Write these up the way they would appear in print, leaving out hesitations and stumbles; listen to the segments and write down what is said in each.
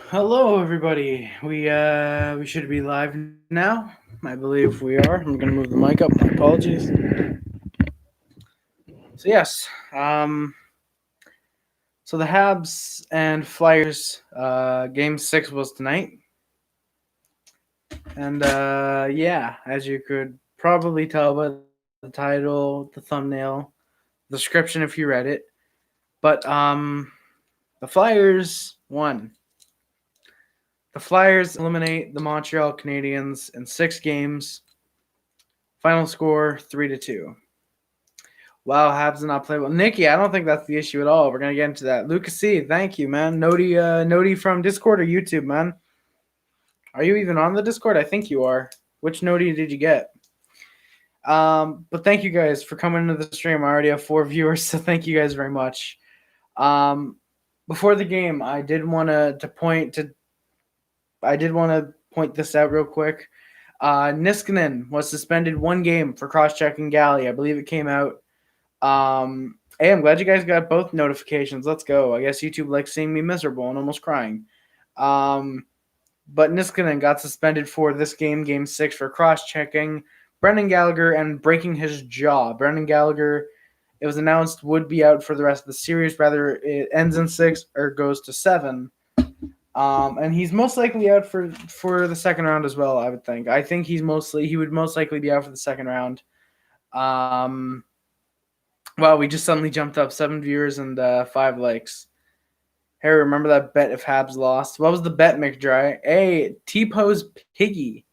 Hello, everybody. We should be live now. I believe we are. I'm gonna move the mic up. My apologies. So yes, so the Habs and Flyers game 6 was tonight, and yeah, as you could probably tell by the title, the thumbnail, the description if you read it, but the Flyers won. The Flyers eliminate the Montreal Canadiens in 6 games. Final score 3-2. Wow, Habs did not play well. Nikki, I don't think that's the issue at all. We're gonna get into that. Lucas C, thank you, man. Noti from Discord or YouTube, man. Are you even on the Discord? I think you are. Which Noti did you get? But thank you guys for coming into the stream. I already have 4 viewers, so thank you guys very much. Before the game, I did want to point this out real quick. Niskanen was suspended 1 game for cross-checking Galley. I believe it came out. Hey, I'm glad you guys got both notifications. Let's go. I guess YouTube likes seeing me miserable and almost crying. But Niskanen got suspended for this game 6, for cross-checking Brendan Gallagher and breaking his jaw. Brendan Gallagher, it was announced, would be out for the rest of the series. Rather, it ends in 6 or goes to 7. And he's most likely out for the second round as well, I would think. I think he would most likely be out for the second round. Wow, we just suddenly jumped up 7 viewers and 5 likes. Harry, remember that bet if Habs lost? What was the bet, McDry? Hey, T-Pose Piggy.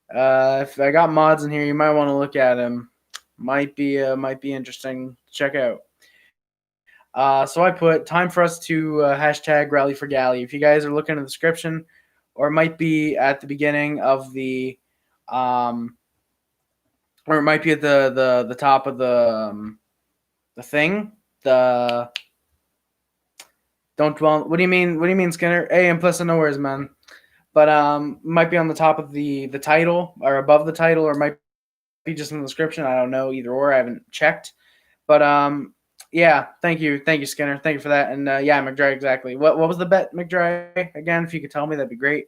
If I got mods in here, you might want to look at him. Might be interesting to check out. So I put time for us to hashtag rally for Galley. If you guys are looking in the description, or it might be at the beginning of the, or it might be at the top of the thing. Don't dwell. What do you mean? What do you mean, Skinner? Hey, implicit no worries, man. But might be on the top of the title or above the title, or might be just in the description. I don't know, either or. I haven't checked. But yeah, thank you, Skinner. Thank you for that. And yeah, McDry, exactly. What was the bet, McDry? Again, if you could tell me, that'd be great.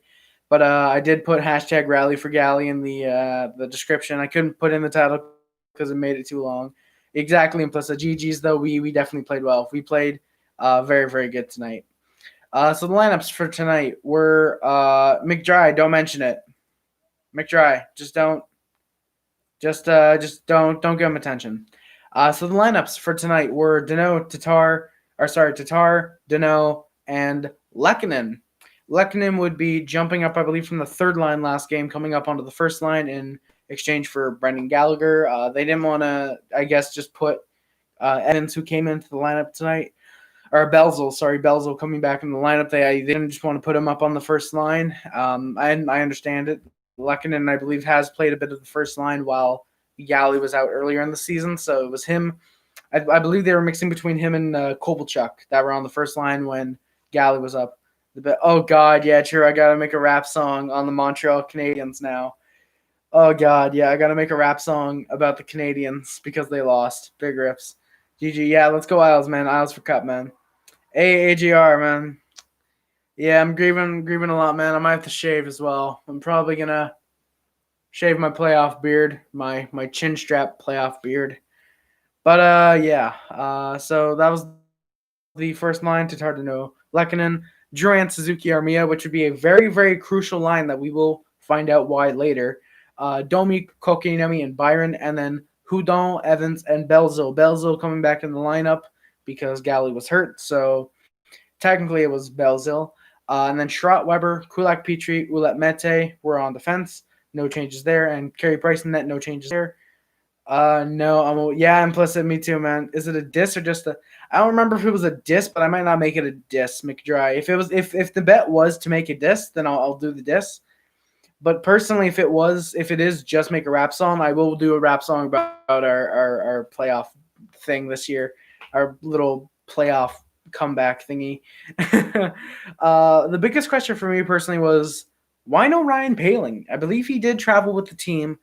But I did put hashtag rally for Galley in the description. I couldn't put in the title because it made it too long. Exactly, implicit. GG's though, we definitely played well. We played very, very good tonight. So the lineups for tonight were McDry. Don't mention it. McDry, just don't give him attention. So the lineups for tonight were Tatar, Danault, and Lehkonen. Lehkonen would be jumping up, I believe, from the third line last game, coming up onto the first line in exchange for Brendan Gallagher. They didn't want to, I guess, just put Evans, who came into the lineup tonight, or Belzel coming back in the lineup. They didn't just want to put him up on the first line. I understand it. Lehkonen, I believe, has played a bit of the first line while Galley was out earlier in the season, so it was him. I believe they were mixing between him and Kovalchuk that were on the first line when Galley was up. Oh, God, yeah, true. I got to make a rap song on the Montreal Canadiens now. Oh, God, yeah, I got to make a rap song about the Canadiens because they lost. Big rips. GG, yeah, let's go Isles, man. Isles for Cup, man. Hey, AGR, man. Yeah, I'm grieving a lot, man. I might have to shave as well. I'm probably going to shave my playoff beard, my chin strap playoff beard. But yeah. So that was the first line. Tatar, Danault, Lehkonen, Julian, Suzuki, Armia, which would be a very, very crucial line that we will find out why later. Domi, Kotkaniemi, and Byron, and then Houdon, Evans, and Belzil. Belzil coming back in the lineup because Galley was hurt, so technically it was Belzil. And then Schrott, Weber, Kulak, Petrie, Ouellet, Mehte were on defense. No changes there. And Carey Price in net, no changes there. No, implicit. Me too, man. Is it a diss or just a? I don't remember if it was a diss, but I might not make it a diss, McDry. If the bet was to make a diss, then I'll do the diss. But personally, if it is just make a rap song, I will do a rap song about our playoff thing this year, our little playoff comeback thingy. The biggest question for me personally was, why no Ryan Poehling? I believe he did travel with the team.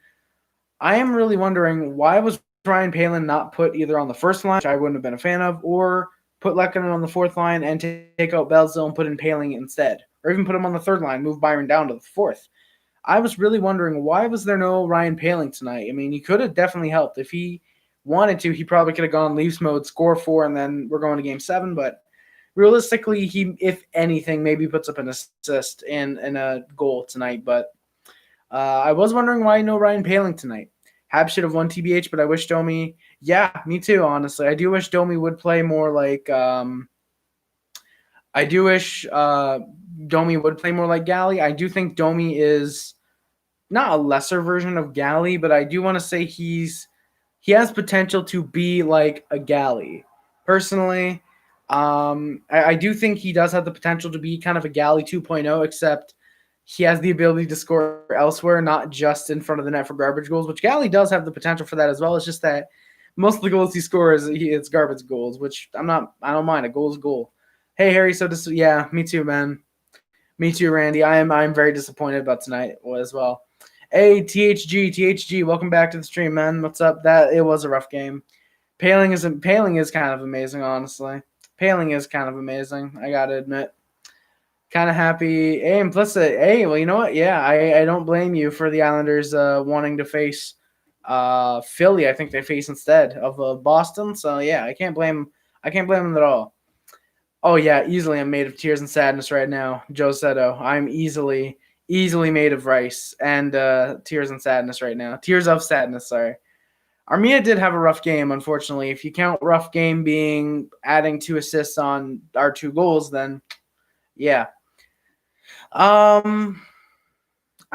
I am really wondering, why was Ryan Poehling not put either on the first line, which I wouldn't have been a fan of, or put Lehkonen on the fourth line and take out Belzil and put in Poehling instead? or even put him on the third line, move Byron down to the fourth. I was really wondering, why was there no Ryan Poehling tonight? I mean, he could have definitely helped. If he wanted to, he probably could have gone Leafs mode, score 4, and then we're going to game 7. But realistically, he, if anything, maybe puts up an assist and a goal tonight. But I was wondering why no Ryan Poehling tonight. Habs should have won TBH, but I wish Domi. Yeah, me too, honestly. I do wish Domi would play more like. I do wish Domi would play more like Galley. I do think Domi is not a lesser version of Galley, but I do want to say he has potential to be like a Galley. Personally, I do think he does have the potential to be kind of a Galley 2.0, except he has the ability to score elsewhere, not just in front of the net for garbage goals, which Galley does have the potential for that as well. It's just that most of the goals he scores, it's garbage goals, which I don't mind. A goal is a goal. Hey, Harry, yeah, me too, man. Me too, Randy. I'm very disappointed about tonight as well. Hey, THG, welcome back to the stream, man. What's up? It was a rough game. Poehling is kind of amazing, honestly. Poehling is kind of amazing, I gotta admit. Kind of happy. Hey, implicit. Hey, well, you know what? Yeah, I don't blame you for the Islanders wanting to face Philly. I think they face instead of Boston. So yeah, I can't blame them at all. Oh yeah, easily I'm made of tears and sadness right now, Joe Seto. I'm easily made of rice and tears and sadness right now. Tears of sadness, sorry. Armia did have a rough game, unfortunately. If you count rough game being adding 2 assists on our 2 goals, then yeah. I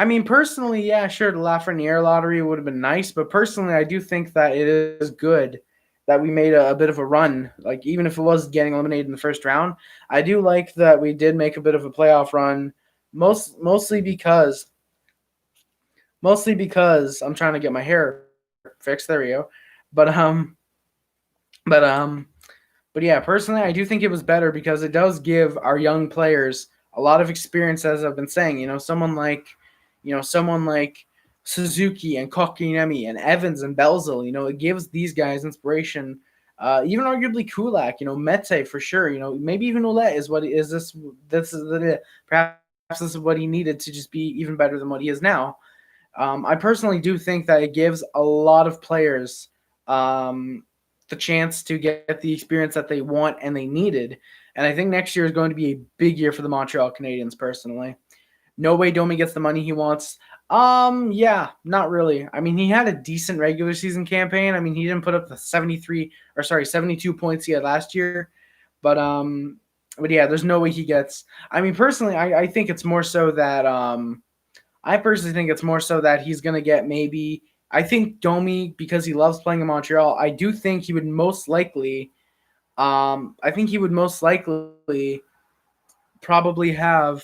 mean, personally, yeah, sure, the Lafreniere lottery would have been nice, but personally, I do think that it is good that we made a bit of a run. Like, even if it was getting eliminated in the first round, I do like that we did make a bit of a playoff run, mostly because I'm trying to get my hair fixed. There we go. But yeah, personally, I do think it was better because it does give our young players a lot of experience, as I've been saying. Someone like Suzuki and Kotkaniemi and Evans and Belzil. It gives these guys inspiration. Even arguably Kulak. Mehte for sure. Maybe even Ouellet is what is this. Perhaps this is what he needed to just be even better than what he is now. I personally do think that it gives a lot of players the chance to get the experience that they want and they needed. And I think next year is going to be a big year for the Montreal Canadiens, personally. No way Domi gets the money he wants. Yeah, not really. I mean, he had a decent regular season campaign. I mean, he didn't put up the 72 points he had last year. But yeah, there's no way he gets. I mean, personally, I think it's more so that he's going to get maybe. I think Domi, because he loves playing in Montreal, I do think he would most likely probably have.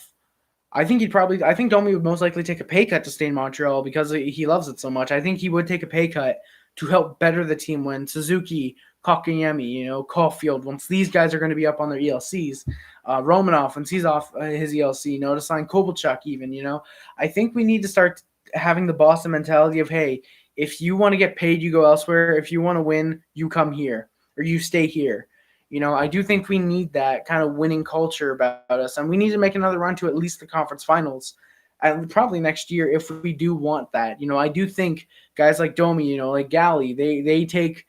I think Domi would most likely take a pay cut to stay in Montreal because he loves it so much. I think he would take a pay cut to help better the team when Suzuki, Kotkaniemi, Caulfield, once these guys are going to be up on their ELCs, Romanov, once he's off his ELC, to sign Kovalchuk even, I think we need to start having the Boston mentality of, hey, if you want to get paid, you go elsewhere. If you want to win, you come here or you stay here. I do think we need that kind of winning culture about us, and we need to make another run to at least the conference finals, and probably next year if we do want that. I do think guys like Domi, like Galley, they take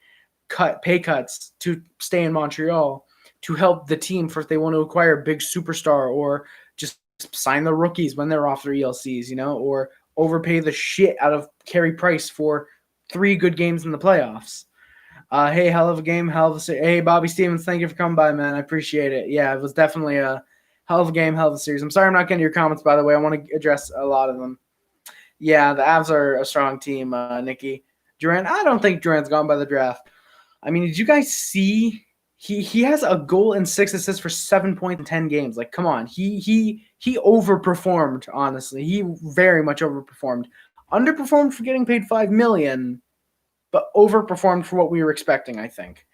pay cuts to stay in Montreal to help the team for if they want to acquire a big superstar or just sign the rookies when they're off their ELCs, or overpay the shit out of Carey Price for 3 good games in the playoffs. Hey, hell of a game, hey, Bobby Stevens, thank you for coming by, man. I appreciate it. Yeah, it was definitely a hell of a game, hell of a series. I'm sorry I'm not getting your comments, by the way. I want to address a lot of them. Yeah, the Avs are a strong team, Nikki. Durant, I don't think Durant's gone by the draft. I mean, did you guys see he has a goal and 6 assists for 7 points in 10 games? Like, come on. He overperformed, honestly. He very much overperformed. Underperformed for getting paid $5 million, but overperformed for what we were expecting, I think.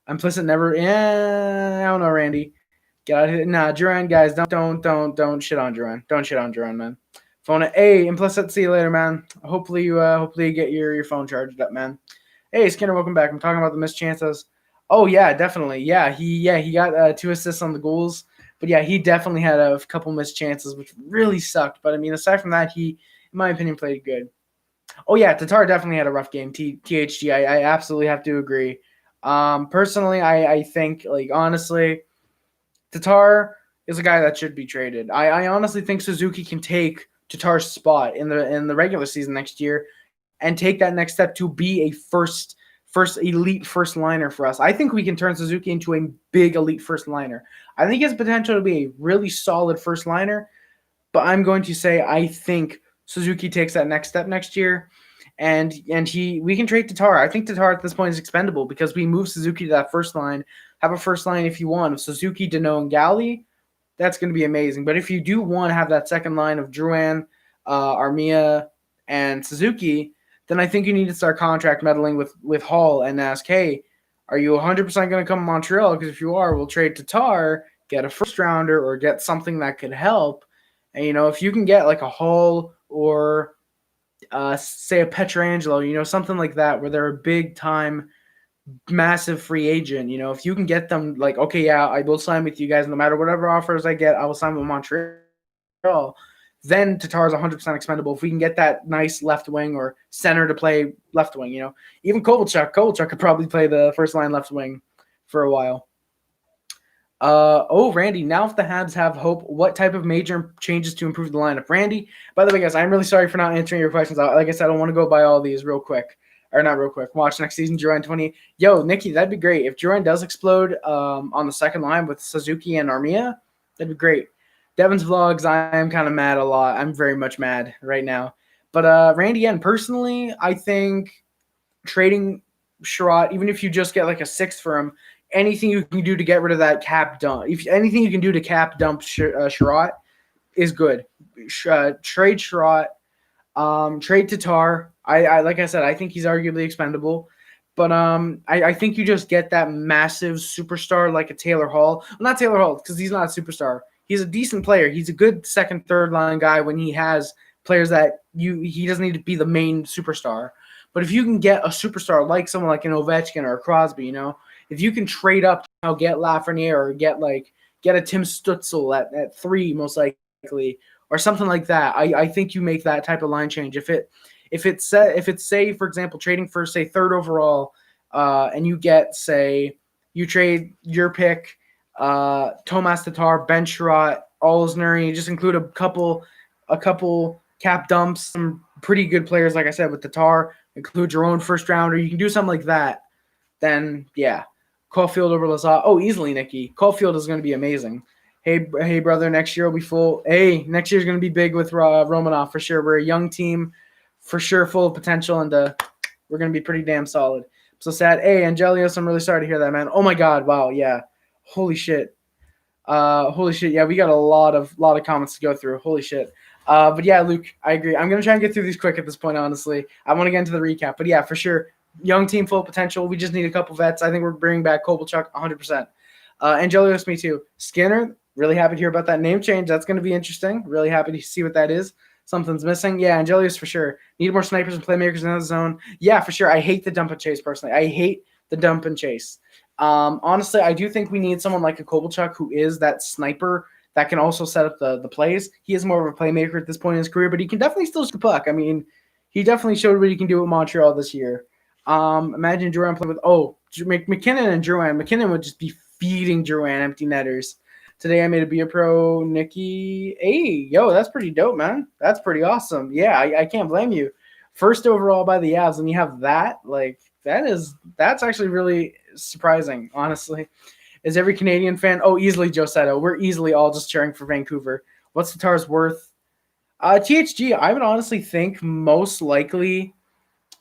Implicit never. Yeah, I don't know, Randy. Get out of here. Nah, Duran, guys, don't shit on Duran. Don't shit on Duran, man. Phone it. Hey, Implicit, see you later, man. Hopefully you get your phone charged up, man. Hey, Skinner, welcome back. I'm talking about the missed chances. Oh yeah, definitely. Yeah, he got 2 assists on the goals. But yeah, he definitely had a couple missed chances, which really sucked. But I mean, aside from that, he, in my opinion, played good. Oh yeah, Tatar definitely had a rough game. THG, I absolutely have to agree. Personally, I think, like, honestly, Tatar is a guy that should be traded. I honestly think Suzuki can take Tatar's spot in the regular season next year and take that next step to be a first elite first liner for us. I think we can turn Suzuki into a big elite first liner. I think he has potential to be a really solid first liner, but I'm going to say I think Suzuki takes that next step next year, and we can trade Tatar. I think Tatar at this point is expendable because we move Suzuki to that first line, have a first line if you want of Suzuki, Dano, and Gali. That's going to be amazing. But if you do want to have that second line of Drouin, Armia, and Suzuki, then I think you need to start contract meddling with Hall and ask, hey, are you 100% going to come to Montreal? Because if you are, we'll trade Tatar, get a first rounder, or get something that could help. And, if you can get like a Hall or say a Petrangelo, something like that, where they're a big time, massive free agent, if you can get them like, okay, yeah, I will sign with you guys no matter whatever offers I get, I will sign with Montreal. Then Tatar is 100% expendable. If we can get that nice left wing or center to play left wing, even Kovalchuk could probably play the first line left wing for a while. Randy, now if the Habs have hope, what type of major changes to improve the lineup? Randy, by the way, guys, I'm really sorry for not answering your questions. Like I said, I want to go by all these real quick. Or not real quick. Watch next season, Julian 20. Yo, Nikki, that'd be great. If Julian does explode on the second line with Suzuki and Armia, that'd be great. Devin's vlogs, I am kind of mad a lot. I'm very much mad right now. But Randy, again, personally, I think trading Sherratt, even if you just get like a sixth for him, anything you can do to get rid of that cap dump, if anything you can do to cap dump Sherratt is good. Trade Sherratt, trade Tatar. I like I said, I think he's arguably expendable. But I think you just get that massive superstar like a Taylor Hall. Well, not Taylor Hall, because he's not a superstar. He's a decent player. He's a good second, third line guy when he has players that he doesn't need to be the main superstar. But if you can get a superstar like someone like an Ovechkin or a Crosby, if you can trade up, get Lafreniere or get a Tim Stutzel at 3 most likely, or something like that, I think you make that type of line change. If it's say, for example, trading for say third overall, and you get, say, you trade your pick, Tomas Tatar, Ben Sherratt, Olsner, you just include a couple cap dumps, some pretty good players, like I said, with Tatar, include your own first rounder. You can do something like that. Then, yeah, Caulfield over Lazar. Oh, easily, Nikki. Caulfield is going to be amazing. Hey, brother, next year will be full. Hey, next year's going to be big with Romanov for sure. We're a young team, for sure, full of potential, and we're going to be pretty damn solid. So sad. Hey, Angelios, I'm really sorry to hear that, man. Oh, my God. Wow, yeah. Holy shit. Yeah, we got a lot of comments to go through. Holy shit. But yeah, Luke, I agree. I'm going to try and get through these quick at this point, honestly. I want to get into the recap. But yeah, for sure, young team, full of potential. We just need a couple vets. I think we're bringing back Kovalchuk 100%. Angelios, me too. Skinner, really happy to hear about that name change. That's going to be interesting. Really happy to see what that is. Something's missing. Yeah, Angelios for sure. Need more snipers and playmakers in the zone. Yeah, for sure. I hate the dump and chase personally. I hate the dump and chase. Honestly, I do think we need someone like a Kovalchuk who is that sniper that can also set up the plays. He is more of a playmaker at this point in his career, but he can definitely still shoot the puck. I mean, he definitely showed what he can do with Montreal this year. Imagine Drouin playing with McKinnon and Drouin. McKinnon would just be feeding Drouin empty netters. Today I made a beer pro, Nikki. Hey, yo, that's pretty dope, man. That's pretty awesome. Yeah, I can't blame you. First overall by the Avs, and you have that, that's actually really surprising, honestly. Is every Canadian fan? Oh, easily Joe Setto. We're easily all just cheering for Vancouver. What's Tatar's worth? THG, I would honestly think most likely,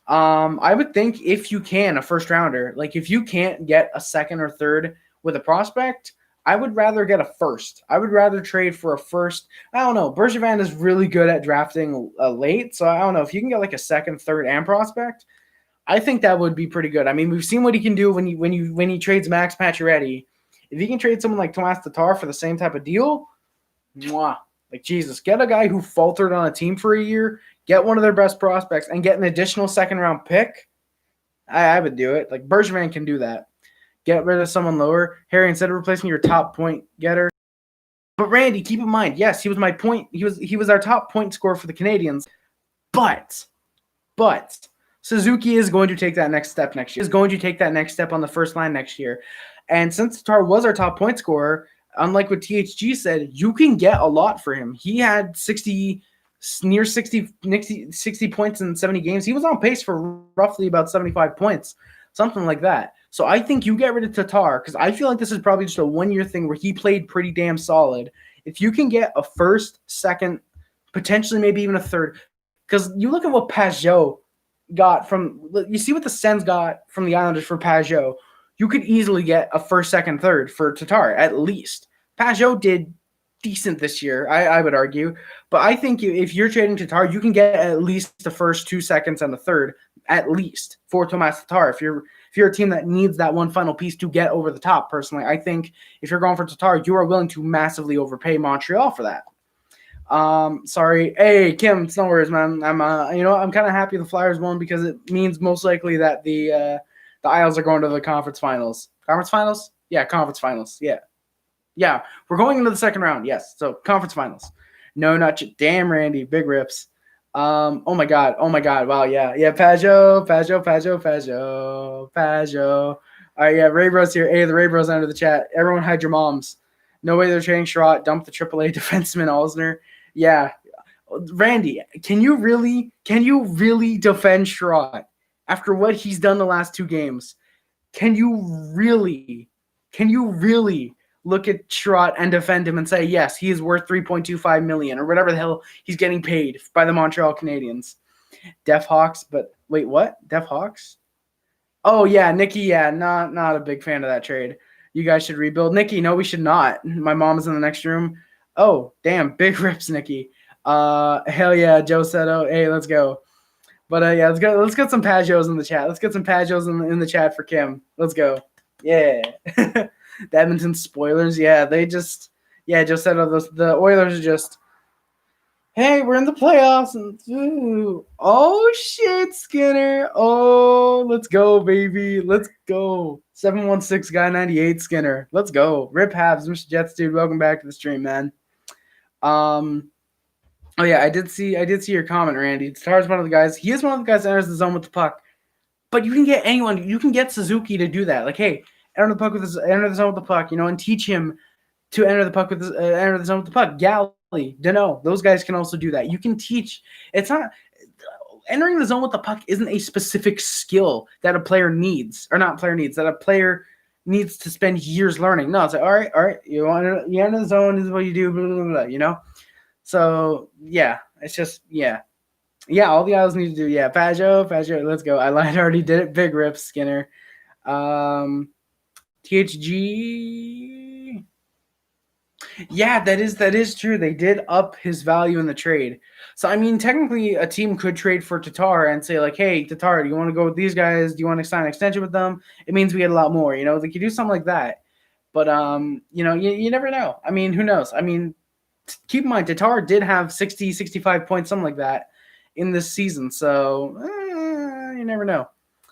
I would think if you can, a first rounder. Like if you can't get a second or third with a prospect, I would rather get a first. I would rather trade for a first. I don't know. Bergevin is really good at drafting late, so I don't know. If you can get like a second, third, and prospect, I think that would be pretty good. I mean, we've seen what he can do when he trades Max Pacioretty. If he can trade someone like Tomas Tatar for the same type of deal, mwah, like Jesus, get a guy who faltered on a team for a year, get one of their best prospects, and get an additional second-round pick, I would do it. Like Bergevin can do that. Get rid of someone lower. Harry, instead of replacing your top point getter, But Randy, keep in mind, yes, he was my point. He was our top point scorer for the Canadiens. But Suzuki is going to take that next step next year. Is going to take that next step on the first line next year. And since Tatar was our top point scorer, unlike what THG said, you can get a lot for him. He had 60 points in 70 games. He was on pace for roughly about 75 points, something like that. So I think you get rid of Tatar, because I feel like this is probably just a one-year thing where he played pretty damn solid. If you can get a first, second, potentially maybe even a third, because you look at what Pajot got from, you see what the Sens got from the Islanders for Pajot. You could easily get a first, second, third for Tatar, at least. Pajot did decent this year, I would argue. But I think if you're trading Tatar, you can get at least the first 2 seconds and the third, at least, for Tomas Tatar. If you're a team that needs that one final piece to get over the top, personally, I think if you're going for Tatar, you are willing to massively overpay Montreal for that. Sorry. Hey, Kim, it's no worries, man. I'm kind of happy the Flyers won, because it means most likely that the Isles are going to the conference finals. Conference finals? Yeah, conference finals. Yeah, we're going into the second round. Yes, so conference finals. No, not damn Randy, big rips. Oh my god. Wow, yeah. Pajot. All right, yeah, Ray Bros here. Hey, the Ray Bros under the chat. Everyone hide your moms. No way they're trading Sherratt. Dump the AAA defenseman Alsner. Yeah, Randy, can you really defend Sherratt after what he's done the last 2 games? Can you really look at Sherratt and defend him and say, yes, he is worth $3.25 million or whatever the hell he's getting paid by the Montreal Canadiens? Def Hawks, but wait, what? Def Hawks? Oh yeah, Nikki, yeah, not a big fan of that trade. You guys should rebuild. Nikki, no, we should not. My mom is in the next room. Oh, damn, big rips, Nikki. Hell yeah, Joe Seto. Hey, let's go. But yeah, let's get some Pajots in the chat. Let's get some Pajots in the chat for Kim. Let's go. Yeah. The Edmonton spoilers. Yeah, Joe Seto, the Oilers are just, hey, we're in the playoffs. And, oh, shit, Skinner. Oh, let's go, baby. Let's go. 716 guy 98 Skinner. Let's go. Rip Habs, Mr. Jets, dude. Welcome back to the stream, man. Oh, yeah, I did see your comment, Randy. Tatar's one of the guys. He is one of the guys that enters the zone with the puck. But you can get anyone. You can get Suzuki to do that. Like, hey, enter the zone with the puck, and teach him to enter the zone with the puck. Galley, Dano, those guys can also do that. You can teach. It's not entering the zone with the puck isn't a specific skill that a player needs, or not player needs, that a player needs to spend years learning. No, it's like, all right, you enter the zone, this is what you do, blah, blah, blah, So yeah, it's just all the Isles need to do. Yeah, Pajot, let's go. I lied, already did it. Big rips, Skinner. THG. Yeah, that is true. They did up his value in the trade. So, I mean, technically a team could trade for Tatar and say, like, hey, Tatar, do you want to go with these guys? Do you want to sign an extension with them? It means we get a lot more, They could do something like that. But, you never know. I mean, who knows? I mean, keep in mind, Tatar did have 60, 65 points, something like that, in this season. So, you never know.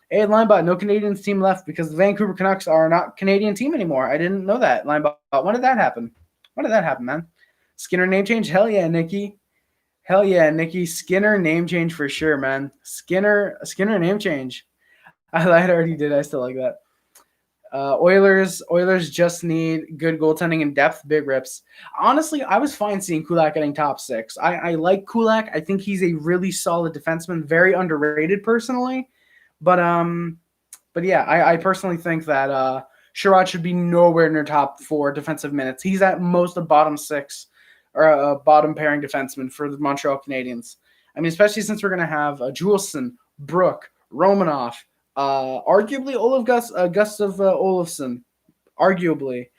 Hey, Linebot, no Canadiens team left because the Vancouver Canucks are not Canadian team anymore. I didn't know that, Linebot. When did that happen? Man? Skinner name change? Hell yeah, Nikki. Skinner name change for sure, man. Skinner name change. I already did. I still like that. Oilers just need good goaltending and depth. Big rips. Honestly, I was fine seeing Kulak getting top 6. I like Kulak. I think he's a really solid defenseman, very underrated personally. But yeah, I personally think that Sherratt should be nowhere near top 4 defensive minutes. He's at most a bottom 6 or a bottom pairing defenseman for the Montreal Canadiens. I mean, especially since we're going to have Juleson, Brook, Romanoff, arguably Gustav Olofsson, arguably.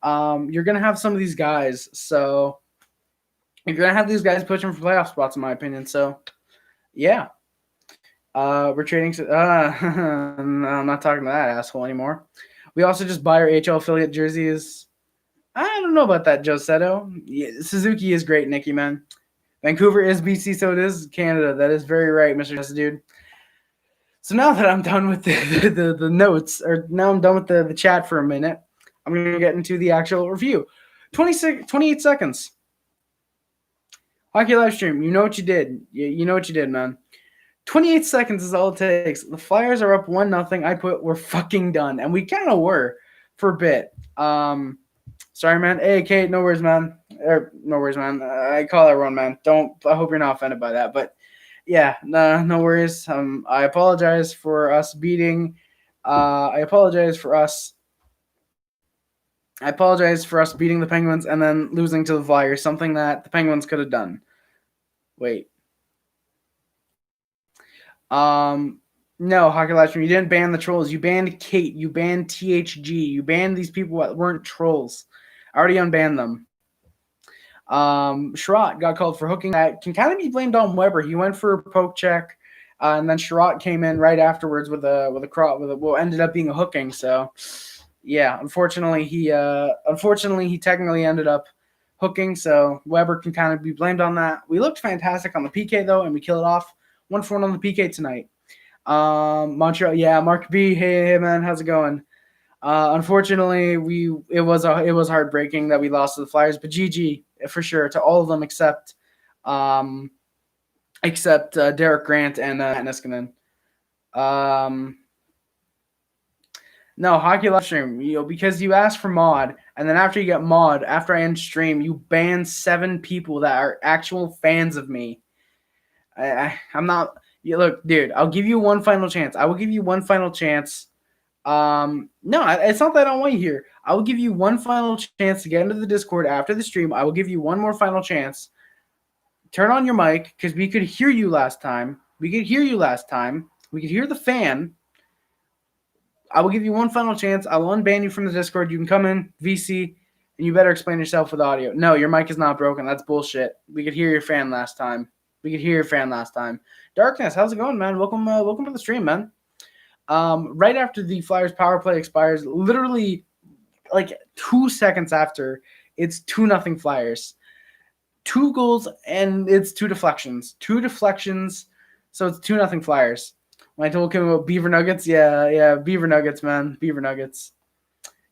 You're going to have some of these guys. So you're going to have these guys pushing for playoff spots, in my opinion. So, yeah. We're trading. No, I'm not talking to that asshole anymore. We also just buy our HL affiliate jerseys. I don't know about that, Joe Seto. Yeah, Suzuki is great, Nikki, man. Vancouver is BC, so it is Canada. That is very right, Mr. Jesse, dude. So now that I'm done with the notes, or now I'm done with the chat for a minute, I'm going to get into the actual review. 28 seconds. Hockey live stream. You know what you did. You know what you did, man. 28 seconds is all it takes. The Flyers are up 1-0. I put we're fucking done, and we kind of were for a bit. Sorry, man. Hey, Kate, no worries, man. No worries, man. I call everyone, man. I hope you're not offended by that, but yeah, no worries. I apologize for us beating. I apologize for us beating the Penguins and then losing to the Flyers, something that the Penguins could have done. Wait. No, Hockey Live Stream, you didn't ban the trolls. You banned Kate. You banned THG. You banned these people that weren't trolls. I already unbanned them. Sherratt got called for hooking. That can kind of be blamed on Weber. He went for a poke check, and then Sherratt came in right afterwards with what ended up being a hooking. So, yeah, unfortunately, he technically ended up hooking. So Weber can kind of be blamed on that. We looked fantastic on the PK though, and we killed it off 1-4 on the PK tonight. Montreal, yeah, Mark B. Hey man, how's it going? Unfortunately, it was heartbreaking that we lost to the Flyers, but GG for sure to all of them except Derek Grant and Niskanen. No, Hockey Live Stream, because you asked for mod, and then after you get mod, after I end stream, you ban 7 people that are actual fans of me. I'm not. Look, dude, I'll give you one final chance. I will give you one final chance. No, it's not that I don't want you here. I will give you one final chance to get into the Discord after the stream. I will give you one more final chance. Turn on your mic because we could hear you last time. We could hear the fan. I will give you one final chance. I will unban you from the Discord. You can come in, VC, and you better explain yourself with audio. No, your mic is not broken. That's bullshit. We could hear your fan last time. Darkness, how's it going, man? Welcome to the stream, man. Right after the Flyers power play expires, literally like 2 seconds after, it's 2-0 Flyers. 2 goals and it's 2 deflections. So it's 2-0 Flyers. When I told him about Beaver Nuggets, yeah, Beaver Nuggets, man. Beaver Nuggets.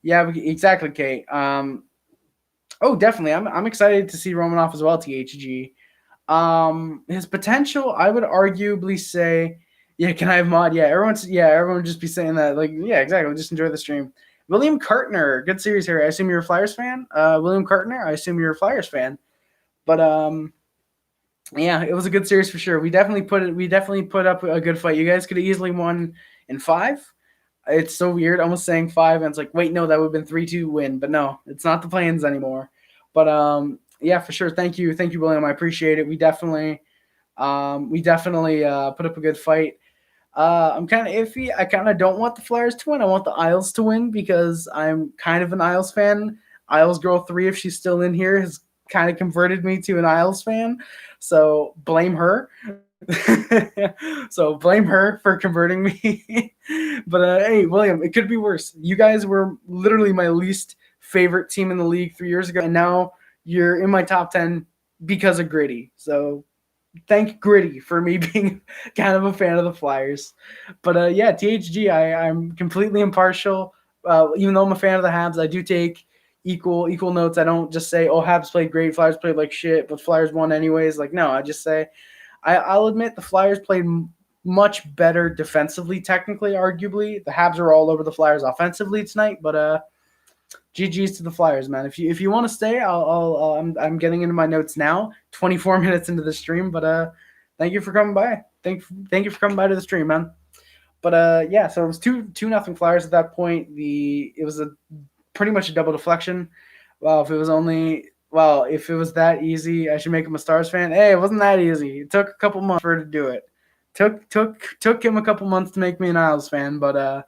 Yeah, exactly, Kate. Oh, definitely. I'm excited to see Romanoff as well, THG. His potential, I would arguably say, yeah, can I have mod? Yeah, everyone would just be saying that. Like, yeah, exactly. Just enjoy the stream. William Cartner, good series here. I assume you're a Flyers fan. William Cartner, I assume you're a Flyers fan. But yeah, it was a good series for sure. We definitely put up a good fight. You guys could have easily won in 5. It's so weird, almost saying 5, and it's like, wait, no, that would have been 3-2 win. But no, it's not the plans anymore. But yeah, for sure. Thank you, William. I appreciate it. We definitely put up a good fight. I'm kind of iffy. I kind of don't want the Flyers to win. I want the Isles to win because I'm kind of an Isles fan. Isles Girl 3, if she's still in here, has kind of converted me to an Isles fan. So blame her. So blame her for converting me. But hey, William, it could be worse. You guys were literally my least favorite team in the league 3 years ago, and now you're in my top 10 because of Gritty. So thank Gritty for me being kind of a fan of the Flyers. But yeah, THG, I'm completely impartial. Even though I'm a fan of the Habs, I do take equal notes. I don't just say, oh, Habs played great, Flyers played like shit, but Flyers won anyways. Like, no, I just say, I'll admit the Flyers played much better defensively, technically, arguably. The Habs are all over the Flyers offensively tonight, but GG's to the Flyers, man. If you want to stay, I'm getting into my notes now. 24 minutes into the stream, but thank you for coming by. Thank you for coming by to the stream, man. But yeah, so it was 2-0 Flyers at that point. It was pretty much a double deflection. Well, if it was that easy, I should make him a Stars fan. Hey, it wasn't that easy. It took a couple months for her to do it. Took him a couple months to make me an Isles fan, but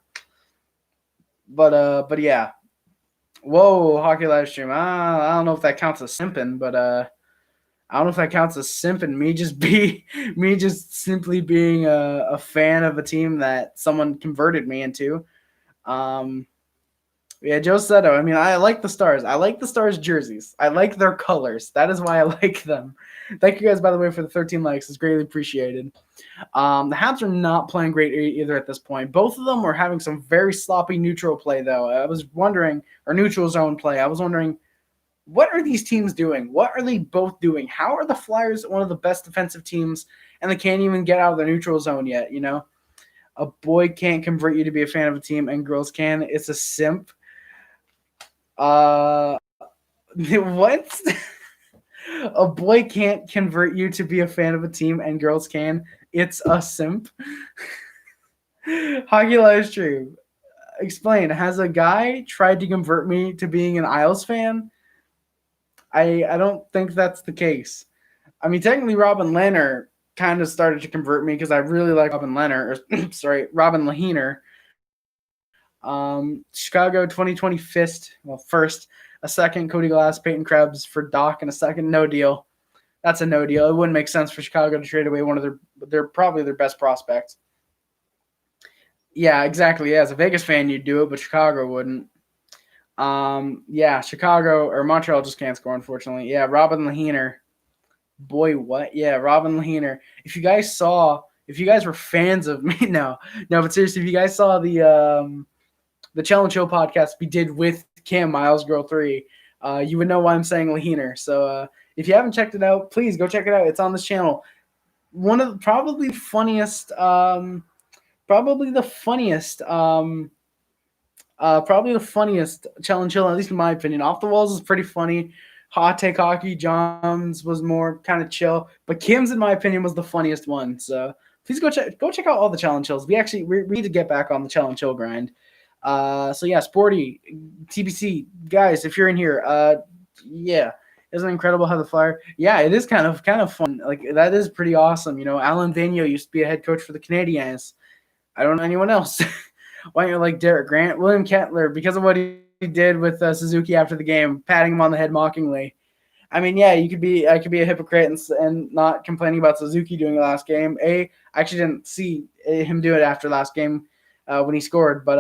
yeah. Whoa, Hockey Live Stream. I don't know if that counts as simping, but I don't know if that counts as simping. Me just simply being a fan of a team that someone converted me into. Yeah, Joe Seto. I mean, I like the Stars. I like the Stars jerseys. I like their colors. That is why I like them. Thank you guys, by the way, for the 13 likes. It's greatly appreciated. The Habs are not playing great either at this point. Both of them were having some very sloppy neutral play, though. I was wondering, or neutral zone play. I was wondering What are these teams doing? What are they both doing? How are the Flyers one of the best defensive teams and they can't even get out of the neutral zone yet, you know? A boy can't convert you to be a fan of a team and girls can. It's a simp. What? A boy can't convert you to be a fan of a team and girls can. It's a simp. Hockey live stream. Explain. Has a guy tried to convert me to being an Isles fan? I don't think that's the case. I mean, technically, Robin Lehner kind of started to convert me because I really like Robin Lehner. Robin Lehner. Chicago 2020 fist. Well, first, a second, Cody Glass, Peyton Krebs for Doc, and a second, no deal. That's a no deal. It wouldn't make sense for Chicago to trade away one of their probably their best prospects. Yeah, exactly. Yeah, as a Vegas fan, you'd do it, but Chicago wouldn't. Yeah, Chicago or Montreal just can't score, unfortunately. Yeah, Robin Lehner. Boy, what? Yeah, Robin Lehner. If you guys were fans of me, no, but seriously, if you guys saw the Challenge Show podcast we did with Cam Miles Girl 3, you would know why I'm saying Lehner. So if you haven't checked it out, please go check it out. It's on this channel. One of probably the funniest Challenge Hill, at least in my opinion. Off the Walls is pretty funny. Hot Take Hockey, John's was more kind of chill, but Kim's, in my opinion, was the funniest one. So please go check out all the Challenge Hills. We need to get back on the Challenge Hill grind. So yeah, Sporty, TBC guys, if you're in here, yeah, isn't it incredible how the Flyer? Yeah, it is kind of fun. Like that is pretty awesome. You know, Alan Vigneault used to be a head coach for the Canadiens. I don't know anyone else. Why don't you like Derek Grant? William Kettler, because of what he did with Suzuki after the game, patting him on the head mockingly. I mean, yeah, I could be a hypocrite and not complaining about Suzuki doing the last game. I actually didn't see him do it after last game when he scored, but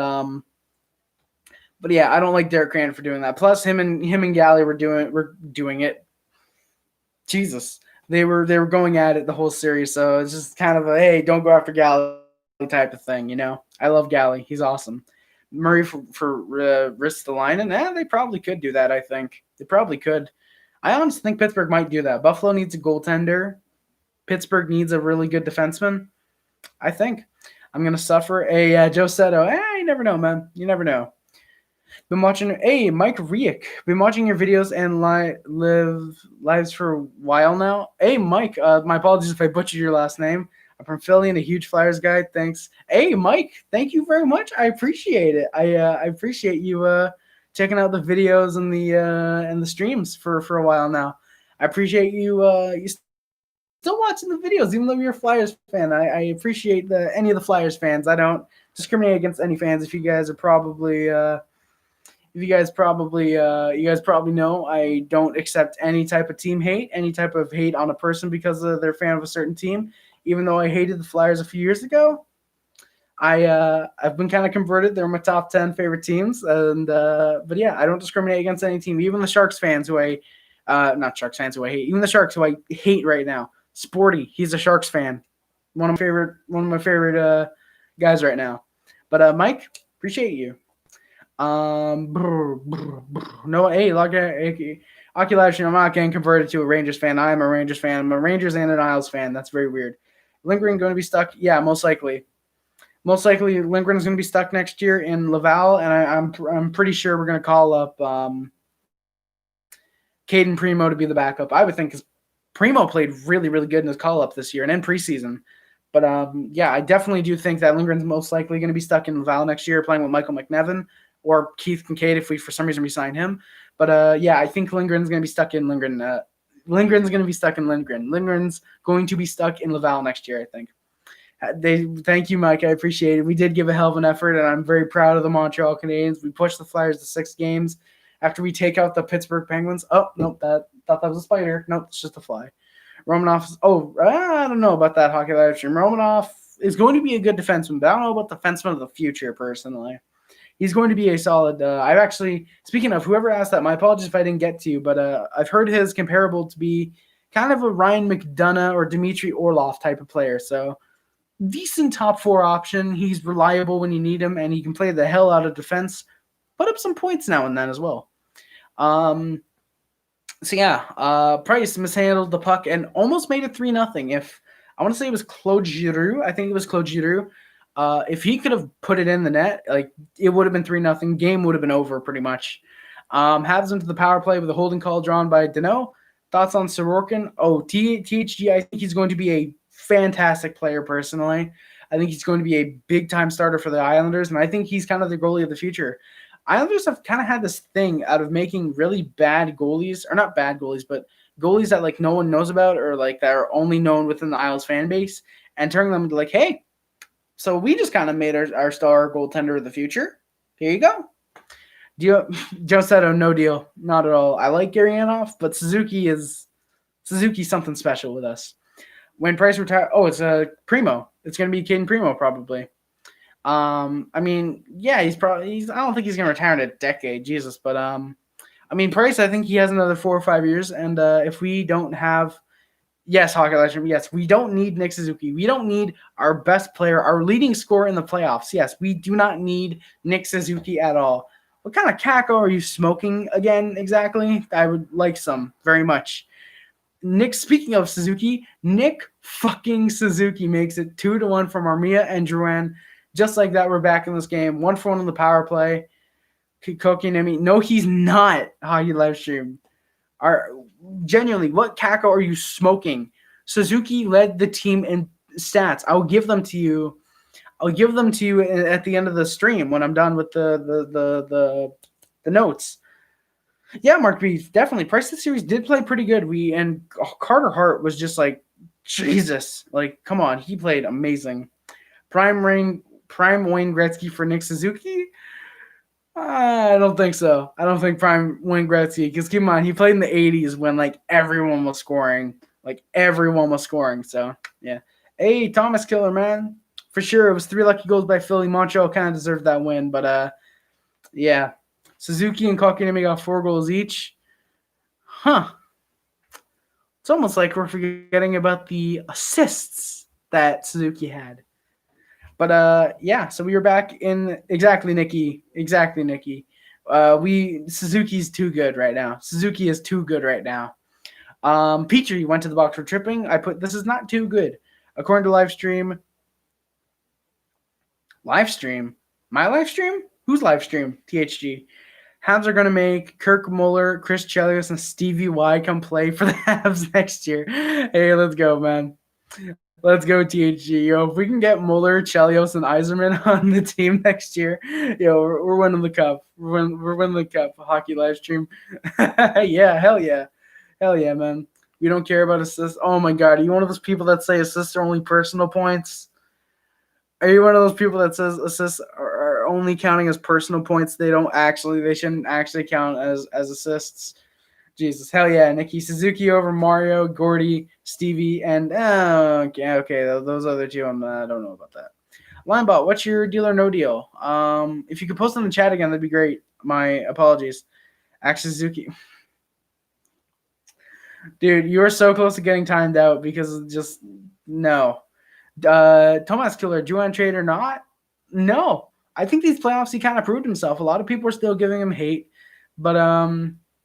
yeah, I don't like Derek Grant for doing that. Plus, him and Galley were doing it. Jesus, they were going at it the whole series, so it's just kind of a hey, don't go after Galley type of thing, you know. I love Galley; he's awesome. Murray for Ristolainen, they probably could do that. I think they probably could. I honestly think Pittsburgh might do that. Buffalo needs a goaltender. Pittsburgh needs a really good defenseman. I think I'm gonna suffer a Joe Setto. You never know, man. You never know. Been watching. Hey, Mike Riek. Been watching your videos and lives for a while now. Hey, Mike. My apologies if I butchered your last name. I'm from Philly and a huge Flyers guy. Thanks. Hey, Mike. Thank you very much. I appreciate it. I appreciate you checking out the videos and the streams for a while now. I appreciate you. You still watching the videos, even though you're a Flyers fan. I appreciate any of the Flyers fans. I don't discriminate against any fans. If you guys are probably. You guys probably know I don't accept any type of team hate, any type of hate on a person because they're a fan of a certain team. Even though I hated the Flyers a few years ago, I've been kind of converted. They're my top 10 favorite teams, and but yeah, I don't discriminate against any team. Even the Sharks fans who not Sharks fans who I hate, even the Sharks who I hate right now. Sporty, he's a Sharks fan, one of my favorite guys right now. But Mike, appreciate you. No, hey, Hockey Live Stream, I'm not getting converted to a Rangers fan. I am a Rangers fan. I'm a Rangers and an Isles fan. That's very weird. Lindgren going to be stuck? Yeah, most likely. Most likely, Lindgren is going to be stuck next year in Laval, and I'm pretty sure we're going to call up Caden Primo to be the backup. I would think because Primo played really, really good in his call-up this year and in preseason. But, yeah, I definitely do think that Lindgren's most likely going to be stuck in Laval next year playing with Michael McNevin or Keith Kincaid if we, for some reason, resign him. But, yeah, I think Lindgren's going to be stuck in Lindgren. Lindgren's going to be stuck in Lindgren. Lindgren's going to be stuck in Laval next year, I think. Thank you, Mike. I appreciate it. We did give a hell of an effort, and I'm very proud of the Montreal Canadiens. We pushed the Flyers to 6 games after we take out the Pittsburgh Penguins. Oh, nope, thought that was a spider. Nope, it's just a fly. Romanoff. I don't know about that Hockey Live Stream. Romanoff is going to be a good defenseman, but I don't know about the defenseman of the future, personally. He's going to be a solid. I've actually, speaking of whoever asked that, my apologies if I didn't get to you, but I've heard his comparable to be kind of a Ryan McDonough or Dmitry Orlov type of player. So decent top 4 option. He's reliable when you need him, and he can play the hell out of defense. Put up some points now and then as well. So yeah, Price mishandled the puck and almost made it 3-0. If I want to say it was Claude Giroux, I think it was Claude Giroux. If he could have put it in the net, like it would have been 3-0. Game would have been over pretty much. Habs into the power play with a holding call drawn by Danault. Thoughts on Sorokin? Oh, THG, I think he's going to be a fantastic player personally. I think he's going to be a big time starter for the Islanders, and I think he's kind of the goalie of the future. Islanders have kind of had this thing out of making really bad goalies, or not bad goalies, but goalies that like no one knows about or like that are only known within the Isles fan base, and turning them into like, hey, so we just kind of made our star goaltender of the future. Here you go. Joe said, "Oh, no deal, not at all. I like Garyanov, but Suzuki's something special with us." When Price retire, it's a Primo. It's going to be Caden Primo probably. I mean, yeah, I don't think he's gonna retire in a decade, Jesus, but I mean, Price, I think he has another 4 or 5 years, and if we don't have, yes, Hockey Legend, yes, we don't need Nick Suzuki, we don't need our best player, our leading scorer in the playoffs. Yes, we do not need Nick Suzuki at all. What kind of cackle are you smoking again? Exactly, I would like some very much. Nick, speaking of Suzuki, Nick fucking Suzuki makes it 2-1 from Armia and Drouin. Just like that, we're back in this game. 1-for-1 on the power play. Kotkaniemi. No, he's not. Hockey live stream. Genuinely, what cackle are you smoking? Suzuki led the team in stats. I'll give them to you. I'll give them to you at the end of the stream when I'm done with the notes. Yeah, Mark B, definitely. Price of the series did play pretty good. Carter Hart was just like, Jesus. Like, come on. He played amazing. Prime Wayne Gretzky for Nick Suzuki? I don't think so. I don't think Prime Wayne Gretzky, because keep in mind, he played in the 80s when, like, everyone was scoring. Like, everyone was scoring. So, yeah. Hey, Thomas Killer, man. For sure, it was 3 lucky goals by Philly. Montreal kind of deserved that win. But, yeah. Suzuki and Kotkaniemi got 4 goals each. Huh. It's almost like we're forgetting about the assists that Suzuki had. But yeah, so we were back in exactly, Nikki. Suzuki's too good right now. Suzuki is too good right now. Petrie went to the box for tripping. I put this is not too good. According to live stream. My live stream? Whose live stream? THG. Habs are going to make Kirk Muller, Chris Chelios, and Stevie Y come play for the Habs next year. Hey, let's go, man. Let's go, THG. Yo, if we can get Muller, Chelios, and Yzerman on the team next year, we're winning the cup. We're winning the cup. Hockey live stream. Yeah, hell yeah. Hell yeah, man. We don't care about assists. Oh, my God. Are you one of those people that say assists are only personal points? Are you one of those people that says assists are only counting as personal points? They shouldn't actually count as assists. Jesus, hell yeah, Nikki Suzuki over Mario, Gordy, Stevie, and okay, those other two, I don't know about that. Linebot, what's your deal or no deal? If you could post in the chat again, that'd be great. My apologies. Axe Suzuki. Dude, you are so close to getting timed out because just no. Tomas Killer, do you want to trade or not? No. I think these playoffs he kind of proved himself. A lot of people are still giving him hate, but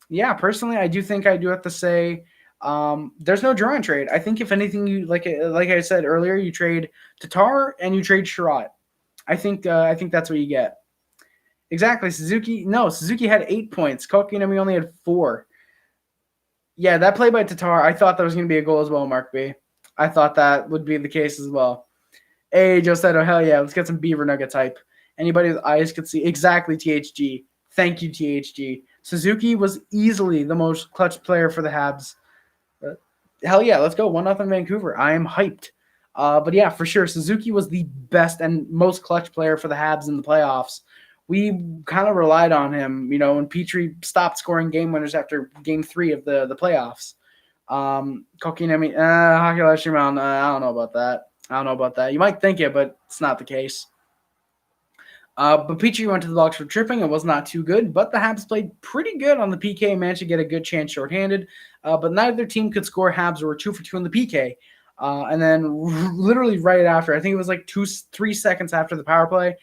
yeah, personally, I do think I do have to say there's no Drouin trade. I think if anything, you like I said earlier, you trade Tatar and you trade Sherratt. I think that's what you get. Exactly. Suzuki had 8 points. Kotkaniemi only had 4. Yeah, that play by Tatar, I thought that was going to be a goal as well, Mark B. I thought that would be the case as well. Hey, Joe said, oh, hell yeah, let's get some Beaver Nuggets hype. Anybody with eyes could see. Exactly, THG. Thank you, THG. Suzuki was easily the most clutch player for the Habs. Hell yeah, let's go. 1-0 Vancouver. I am hyped. But yeah, for sure, Suzuki was the best and most clutch player for the Habs in the playoffs. We kind of relied on him, when Petrie stopped scoring game winners after game 3 of the playoffs. Kotkaniemi, Hockey Live Stream, I don't know about that. You might think it, but it's not the case. But Petrie went to the box for tripping. It was not too good, but the Habs played pretty good on the PK and managed to get a good chance shorthanded. But neither team could score. Habs were 2 for 2 on the PK. And then literally right after, I think it was like 3 seconds after the power play,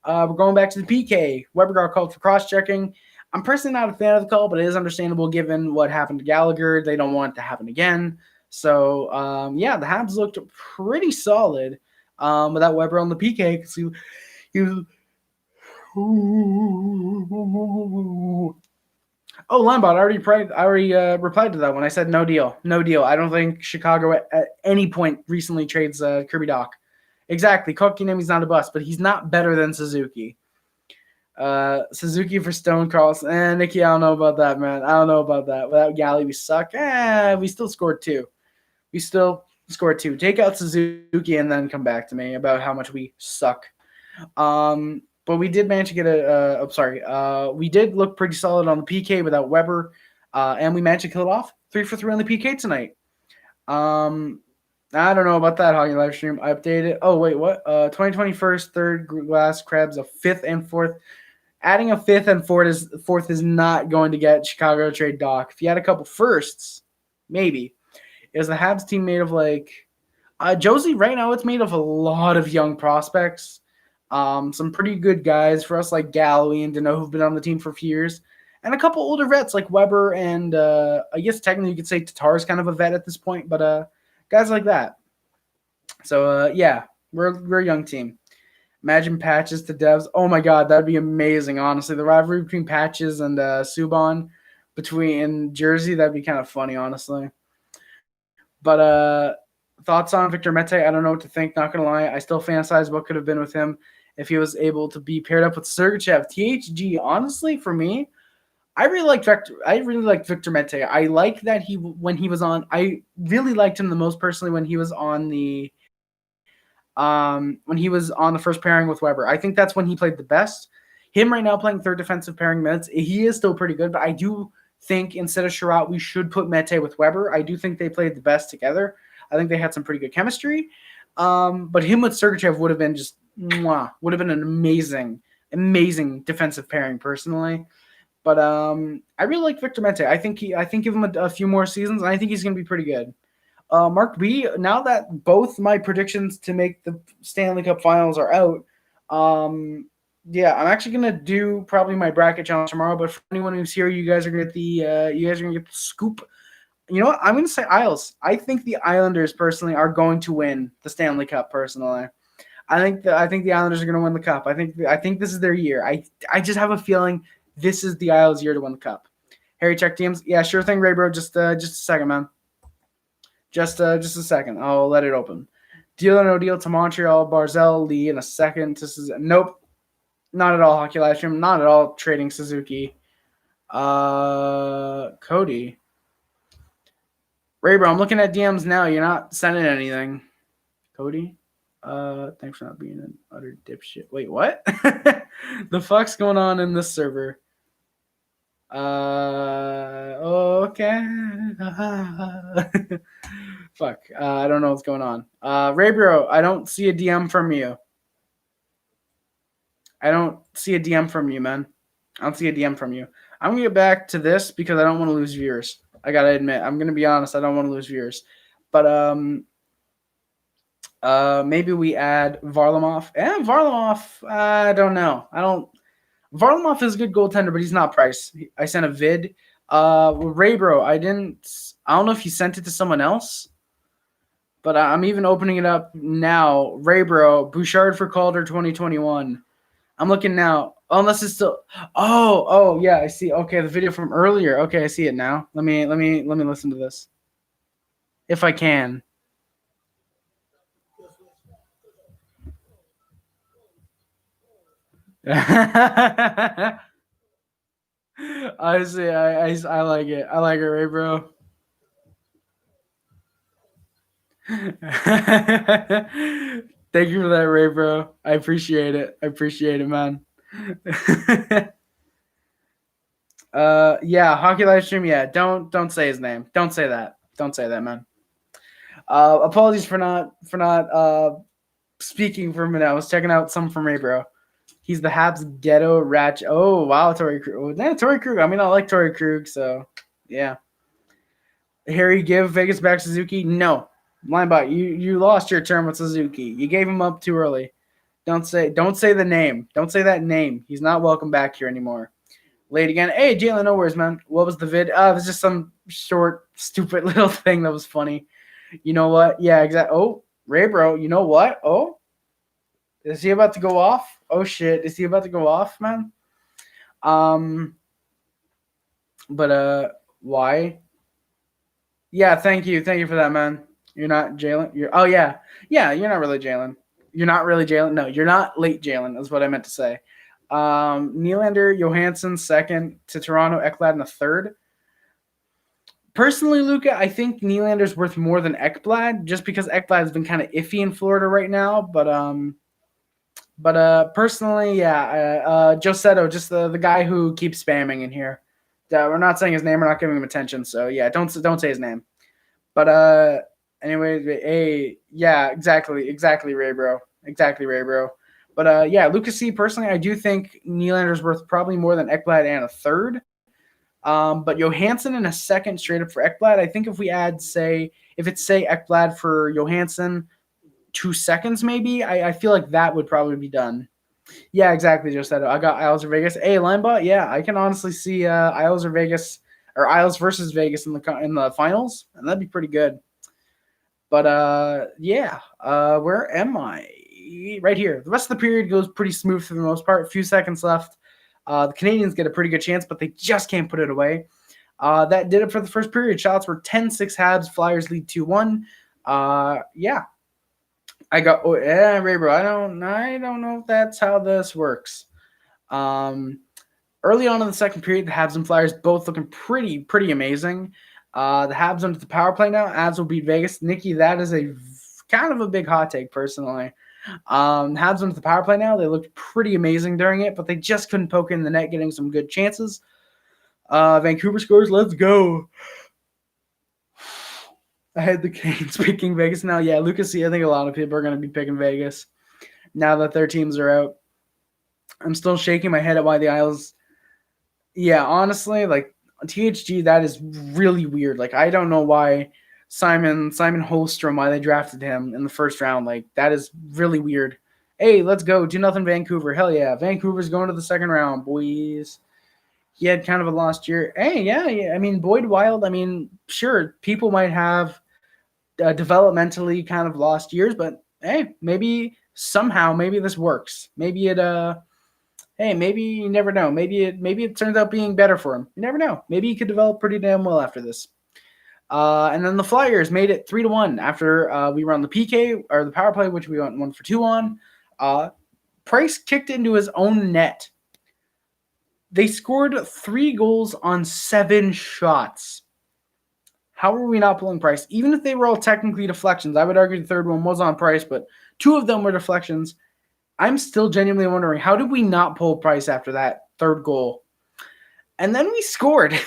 we're going back to the PK. Weber got called for cross-checking. I'm personally not a fan of the call, but it is understandable given what happened to Gallagher. They don't want it to happen again. So, the Habs looked pretty solid without Weber on the PK because he was. Oh, Linebot, I already replied to that one. I said no deal. No deal. I don't think Chicago at any point recently trades Kirby Dach. Exactly. Kotkaniemi's not a bust, but he's not better than Suzuki. Suzuki for Stone Carlson. Nikki, I don't know about that, man. I don't know about that. Without Galley, we suck. We still scored 2. Take out Suzuki and then come back to me about how much we suck. But we did manage to get we did look pretty solid on the PK without Weber, and we managed to kill it off 3 for 3 on the PK tonight. I don't know about that hockey live stream. I updated. Oh wait, what? 2021st third glass Krebs, a 5th and 4th. Adding a 5th and 4th is not going to get Chicago trade Dach. If you had a couple firsts, maybe. It was the Habs team made of Josie. Right now, it's made of a lot of young prospects. Some pretty good guys for us like Galloway and Deneau who've been on the team for a few years. And a couple older vets like Weber and I guess technically you could say Tatar's kind of a vet at this point, but guys like that. So, we're a young team. Imagine Patches to Devs. Oh, my God, that'd be amazing, honestly. The rivalry between Patches and Subban in Jersey, that'd be kind of funny, honestly. But thoughts on Victor Mehte? I don't know what to think, not going to lie. I still fantasize what could have been with him if he was able to be paired up with Sergachev. THG, honestly, for me, I really liked Victor Mehte. I like that I really liked him the most personally when he was on the first pairing with Weber. I think that's when he played the best. Him right now playing third defensive pairing minutes, he is still pretty good, but I do think instead of Sherratt, we should put Mehte with Weber. I do think they played the best together. I think they had some pretty good chemistry. But him with Sergachev would have been an amazing defensive pairing personally. But I really like Victor Mehte. I think give him a few more seasons, and I think he's going to be pretty good. Mark B, now that both my predictions to make the Stanley Cup Finals are out, I'm actually going to do probably my bracket challenge tomorrow. But for anyone who's here, you guys are going to get the scoop. You know what? I'm going to say Isles. I think the Islanders personally are going to win the Stanley Cup. Personally, I think the Islanders are going to win the cup. I think this is their year. I just have a feeling this is the Isles' year to win the cup. Harry, check DMs. Yeah, sure thing, Ray, bro. Just a second, man. Just a second. I'll let it open. Deal or no deal to Montreal, Barzell, Lee in a second. Nope. Not at all, Hockey Live Stream. Not at all trading Suzuki. Cody. Ray, bro, I'm looking at DMs now. You're not sending anything. Cody? Thanks for not being an utter dipshit. Wait, what? The fuck's going on in this server? Okay. Fuck. I don't know what's going on. Ray, bro, I don't see a DM from you. I don't see a DM from you, man. I don't see a DM from you. I'm going to get back to this because I don't want to lose viewers. I got to admit. I'm going to be honest. I don't want to lose viewers. But maybe we add Varlamov. Varlamov, I don't know. Varlamov is a good goaltender, but he's not Price. I sent a vid. Ray, bro, I don't know if you sent it to someone else, but I'm even opening it up now. Ray, bro, Bouchard for Calder 2021. I'm looking now. Unless it's still. Oh, yeah, I see. Okay, the video from earlier. Okay, I see it now. Let me listen to this, if I can. I see. I like it. I like it, Ray, bro. Thank you for that, Ray, bro. I appreciate it. Man. Hockey live stream. Yeah, don't say his name. Don't say that. Don't say that, man. Apologies for not speaking for a minute. I was checking out some from Ray, bro. He's the Habs ghetto ratch. Oh, wow, Torrey Krug. Yeah, Torrey Krug. I mean, I like Torrey Krug, so yeah. Harry, give Vegas back Suzuki? No. Linebot, you lost your term with Suzuki. You gave him up too early. Don't say the name. Don't say that name. He's not welcome back here anymore. Late again. Hey, Jalen, no worries, man. What was the vid? It was just some short, stupid little thing that was funny. You know what? Yeah, exactly. Oh, Ray, bro. You know what? Oh, is he about to go off? Oh shit, is he about to go off, man? Um, but why? Yeah, thank you for that, man. You're not Jalen. Yeah. You're not really Jalen. You're not really Jalen. No, you're not late Jalen. Is what I meant to say. Nylander, Johansson second to Toronto, Ekblad in the third. Personally, Luca, I think Nylander's worth more than Ekblad just because Ekblad has been kind of iffy in Florida right now. But personally, yeah, Joe Seto, just the guy who keeps spamming in here. We're not saying his name. We're not giving him attention. So yeah, don't say his name. But anyway, hey, yeah, exactly, Ray, bro, exactly, Ray, bro. But yeah, Lucas C. Personally, I do think Nylander's worth probably more than Ekblad and a third. But Johansson in a second straight up for Ekblad. I think if we add, if it's Ekblad for Johansson, 2 seconds maybe, I feel like that would probably be done. Yeah, exactly. Just that. I got Isles or Vegas. Hey, Linebot. Yeah, I can honestly see Isles or Vegas or Isles versus Vegas in the finals, and that'd be pretty good. But yeah, where am I? Right here. The rest of the period goes pretty smooth for the most part. A few seconds left. The Canadiens get a pretty good chance, but they just can't put it away. That did it for the first period. Shots were 10-6 Habs. Flyers lead 2-1. Yeah. Ray bro, I don't know if that's how this works. Early on in the second period, the Habs and Flyers both looking pretty amazing. The Habs under the power play now. Habs will beat Vegas. Nikki, that is a kind of a big hot take personally. Habs under the power play now. They looked pretty amazing during it, but they just couldn't poke in the net, getting some good chances. Vancouver scores. Let's go. I had the Canes picking Vegas now. Yeah, Lucas, I think a lot of people are going to be picking Vegas now that their teams are out. I'm still shaking my head at why the Isles. Yeah, honestly, like THG, that is really weird. Like, I don't know why Simon Holstrom, why they drafted him in the first round. Like, that is really weird. Hey, let's go. 2-0 Vancouver. Hell yeah. Vancouver's going to the second round, boys. He had kind of a lost year. Hey, yeah. I mean, Boyd Wild, sure, people might have developmentally kind of lost years, but hey, maybe this works. Maybe maybe you never know. Maybe it turns out being better for him. You never know. Maybe he could develop pretty damn well after this. And then the Flyers made it 3-1 after we were on the PK or the power play, which we went 1-for-2 on. Price kicked into his own net. They scored 3 goals on 7 shots. How are we not pulling Price? Even if they were all technically deflections, I would argue the third one was on Price, but 2 of them were deflections. I'm still genuinely wondering, how did we not pull Price after that third goal? And then we scored.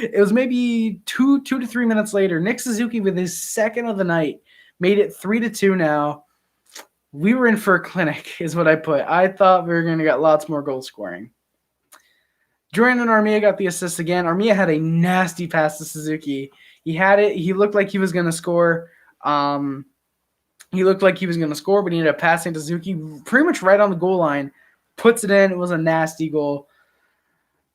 It was maybe 2 to 3 minutes later. Nick Suzuki, with his second of the night, made it 3-2 now. We were in for a clinic, is what I put. I thought we were going to get lots more goal scoring. Jordan and Armia got the assist again. Armia had a nasty pass to Suzuki. He had it. He looked like he was going to score. But he ended up passing to Suzuki pretty much right on the goal line. Puts it in. It was a nasty goal.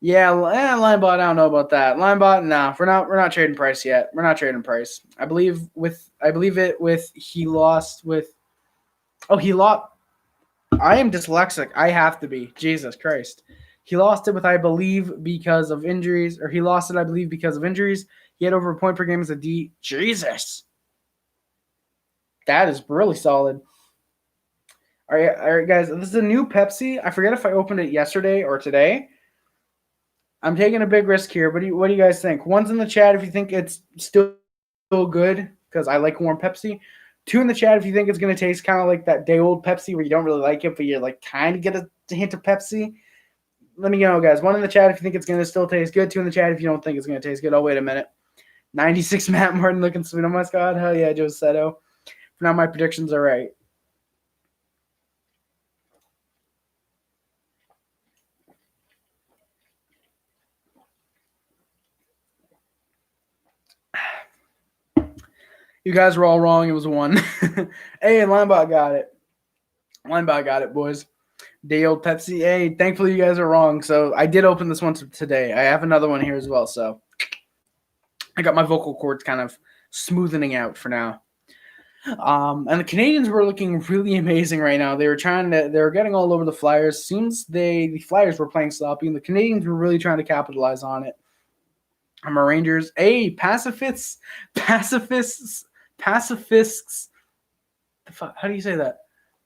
Yeah, Linebot, I don't know about that. Linebot, nah, we're not trading Price yet. We're not trading Price. I believe he lost. I am dyslexic. I have to be. Jesus Christ. He lost it with, I believe, because of injuries, or he lost it, I believe, because of injuries. He had over a point per game as a D. Jesus. That is really solid. All right, guys. This is a new Pepsi. I forget if I opened it yesterday or today. I'm taking a big risk here. What do you guys think? One's in the chat if you think it's still good, because I like warm Pepsi. 2 in the chat if you think it's going to taste kind of like that day-old Pepsi where you don't really like it, but you like kind of get a hint of Pepsi. Let me know, guys. 1 in the chat if you think it's going to still taste good. 2 in the chat if you don't think it's going to taste good. Oh, wait a minute. 96 Matt Martin looking sweet. Oh, my God. Hell yeah, Joe Seto. For now, my predictions are right. You guys were all wrong. It was 1. Hey, Linebot got it. Boys. Day old Pepsi. Hey, thankfully you guys are wrong. So I did open this one today. I have another one here as well. So I got my vocal cords kind of smoothening out for now. And the Canadiens were looking really amazing right now. They were getting all over the Flyers. Seems the Flyers were playing sloppy, and the Canadiens were really trying to capitalize on it. I'm a Rangers. Hey, pacifists. How do you say that?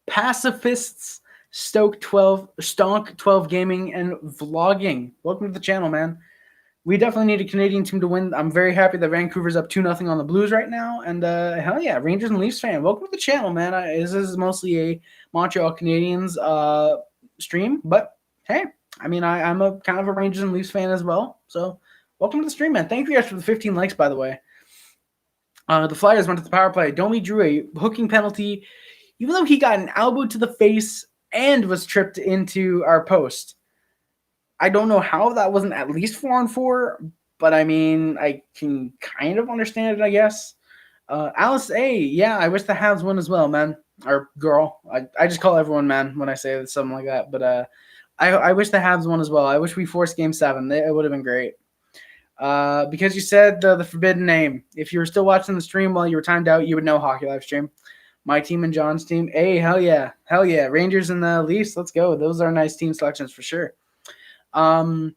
Pacifists. Stonk 12 gaming and vlogging. Welcome to the channel, man. We definitely need a Canadian team to win. I'm very happy that Vancouver's up 2-0 on the Blues right now. And hell yeah, Rangers and Leafs fan. Welcome to the channel, man. This is mostly a Montreal Canadiens stream. But hey, I mean, I'm a kind of a Rangers and Leafs fan as well. So welcome to the stream, man. Thank you guys for the 15 likes, by the way. The Flyers went to the power play. Domi drew a hooking penalty, even though he got an elbow to the face and was tripped into our post. I don't know how that wasn't at least 4-on-4, but I mean, I can kind of understand it, I guess. Alice A, yeah, I wish the Habs won as well, man. Or girl. I just call everyone man when I say something like that. But I wish the Habs won as well. I wish we forced Game 7. It would have been great. Because you said the forbidden name. If you were still watching the stream while you were timed out, you would know Hockey Live Stream. My team and John's team. Hey, hell yeah. Hell yeah. Rangers and the Leafs, let's go. Those are nice team selections for sure. But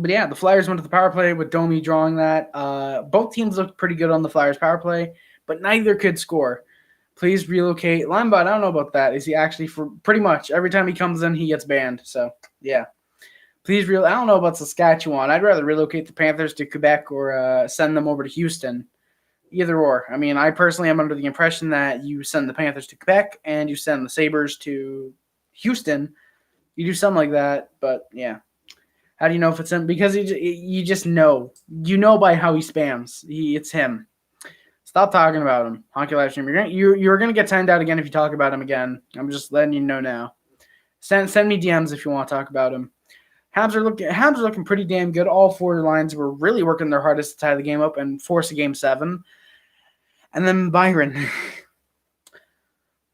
yeah, the Flyers went to the power play with Domi drawing that. Both teams looked pretty good on the Flyers power play, but neither could score. Please relocate. Limebot, I don't know about that. Is he actually for pretty much every time he comes in, he gets banned. So yeah. Please I don't know about Saskatchewan. I'd rather relocate the Panthers to Quebec or send them over to Houston. Either or. I mean, I personally am under the impression that you send the Panthers to Quebec and you send the Sabres to Houston. You do something like that, but yeah. How do you know if it's him? Because you just know. You know by how he spams. It's him. Stop talking about him. Hockey Live Stream. You're gonna get timed out again if you talk about him again. I'm just letting you know now. Send me DMs if you want to talk about him. Habs are looking pretty damn good. All four lines were really working their hardest to tie the game up and force a Game 7. And then Byron.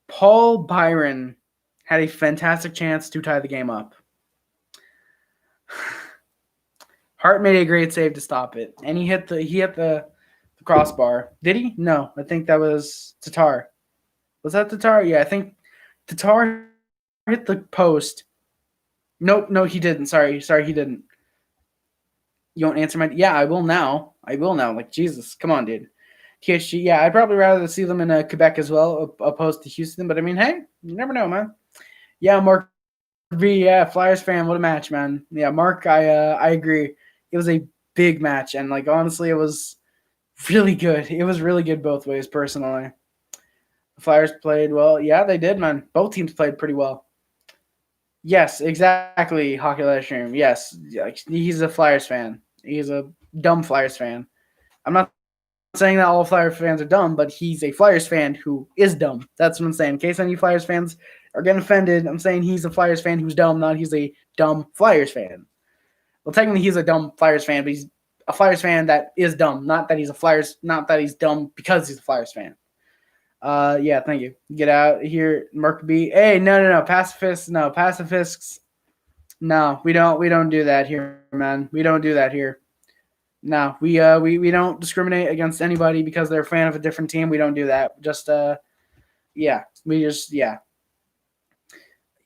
Paul Byron had a fantastic chance to tie the game up. Hart made a great save to stop it, and he hit the crossbar. Did he? No, I think that was Tatar. Was that Tatar? Yeah, I think Tatar hit the post. Nope, no, he didn't. Sorry, he didn't. You won't answer my. Yeah, I will now. Like Jesus, come on, dude. THG. Yeah, I'd probably rather see them in Quebec as well, opposed to Houston. But I mean, hey, you never know, man. Yeah, Mark V. Yeah, Flyers fan. What a match, man. Yeah, Mark. I agree. It was a big match, and like honestly, it was really good. It was really good both ways, personally. The Flyers played well. Yeah, they did, man. Both teams played pretty well. Yes, exactly. Hockey Live Stream. Yes, he's a Flyers fan. He's a dumb Flyers fan. I'm not saying that all Flyers fans are dumb, but he's a Flyers fan who is dumb. That's what I'm saying. In case any Flyers fans are getting offended, I'm saying he's a Flyers fan who's dumb, not he's a dumb Flyers fan. Well, technically, he's a dumb Flyers fan, but he's a Flyers fan that is dumb. Not that he's dumb because he's a Flyers fan. Yeah, thank you. Get out here, Merc B. Hey, no, pacifists. No, pacifists. No, we don't do that here, man. We don't do that here. No, we don't discriminate against anybody because they're a fan of a different team. We don't do that.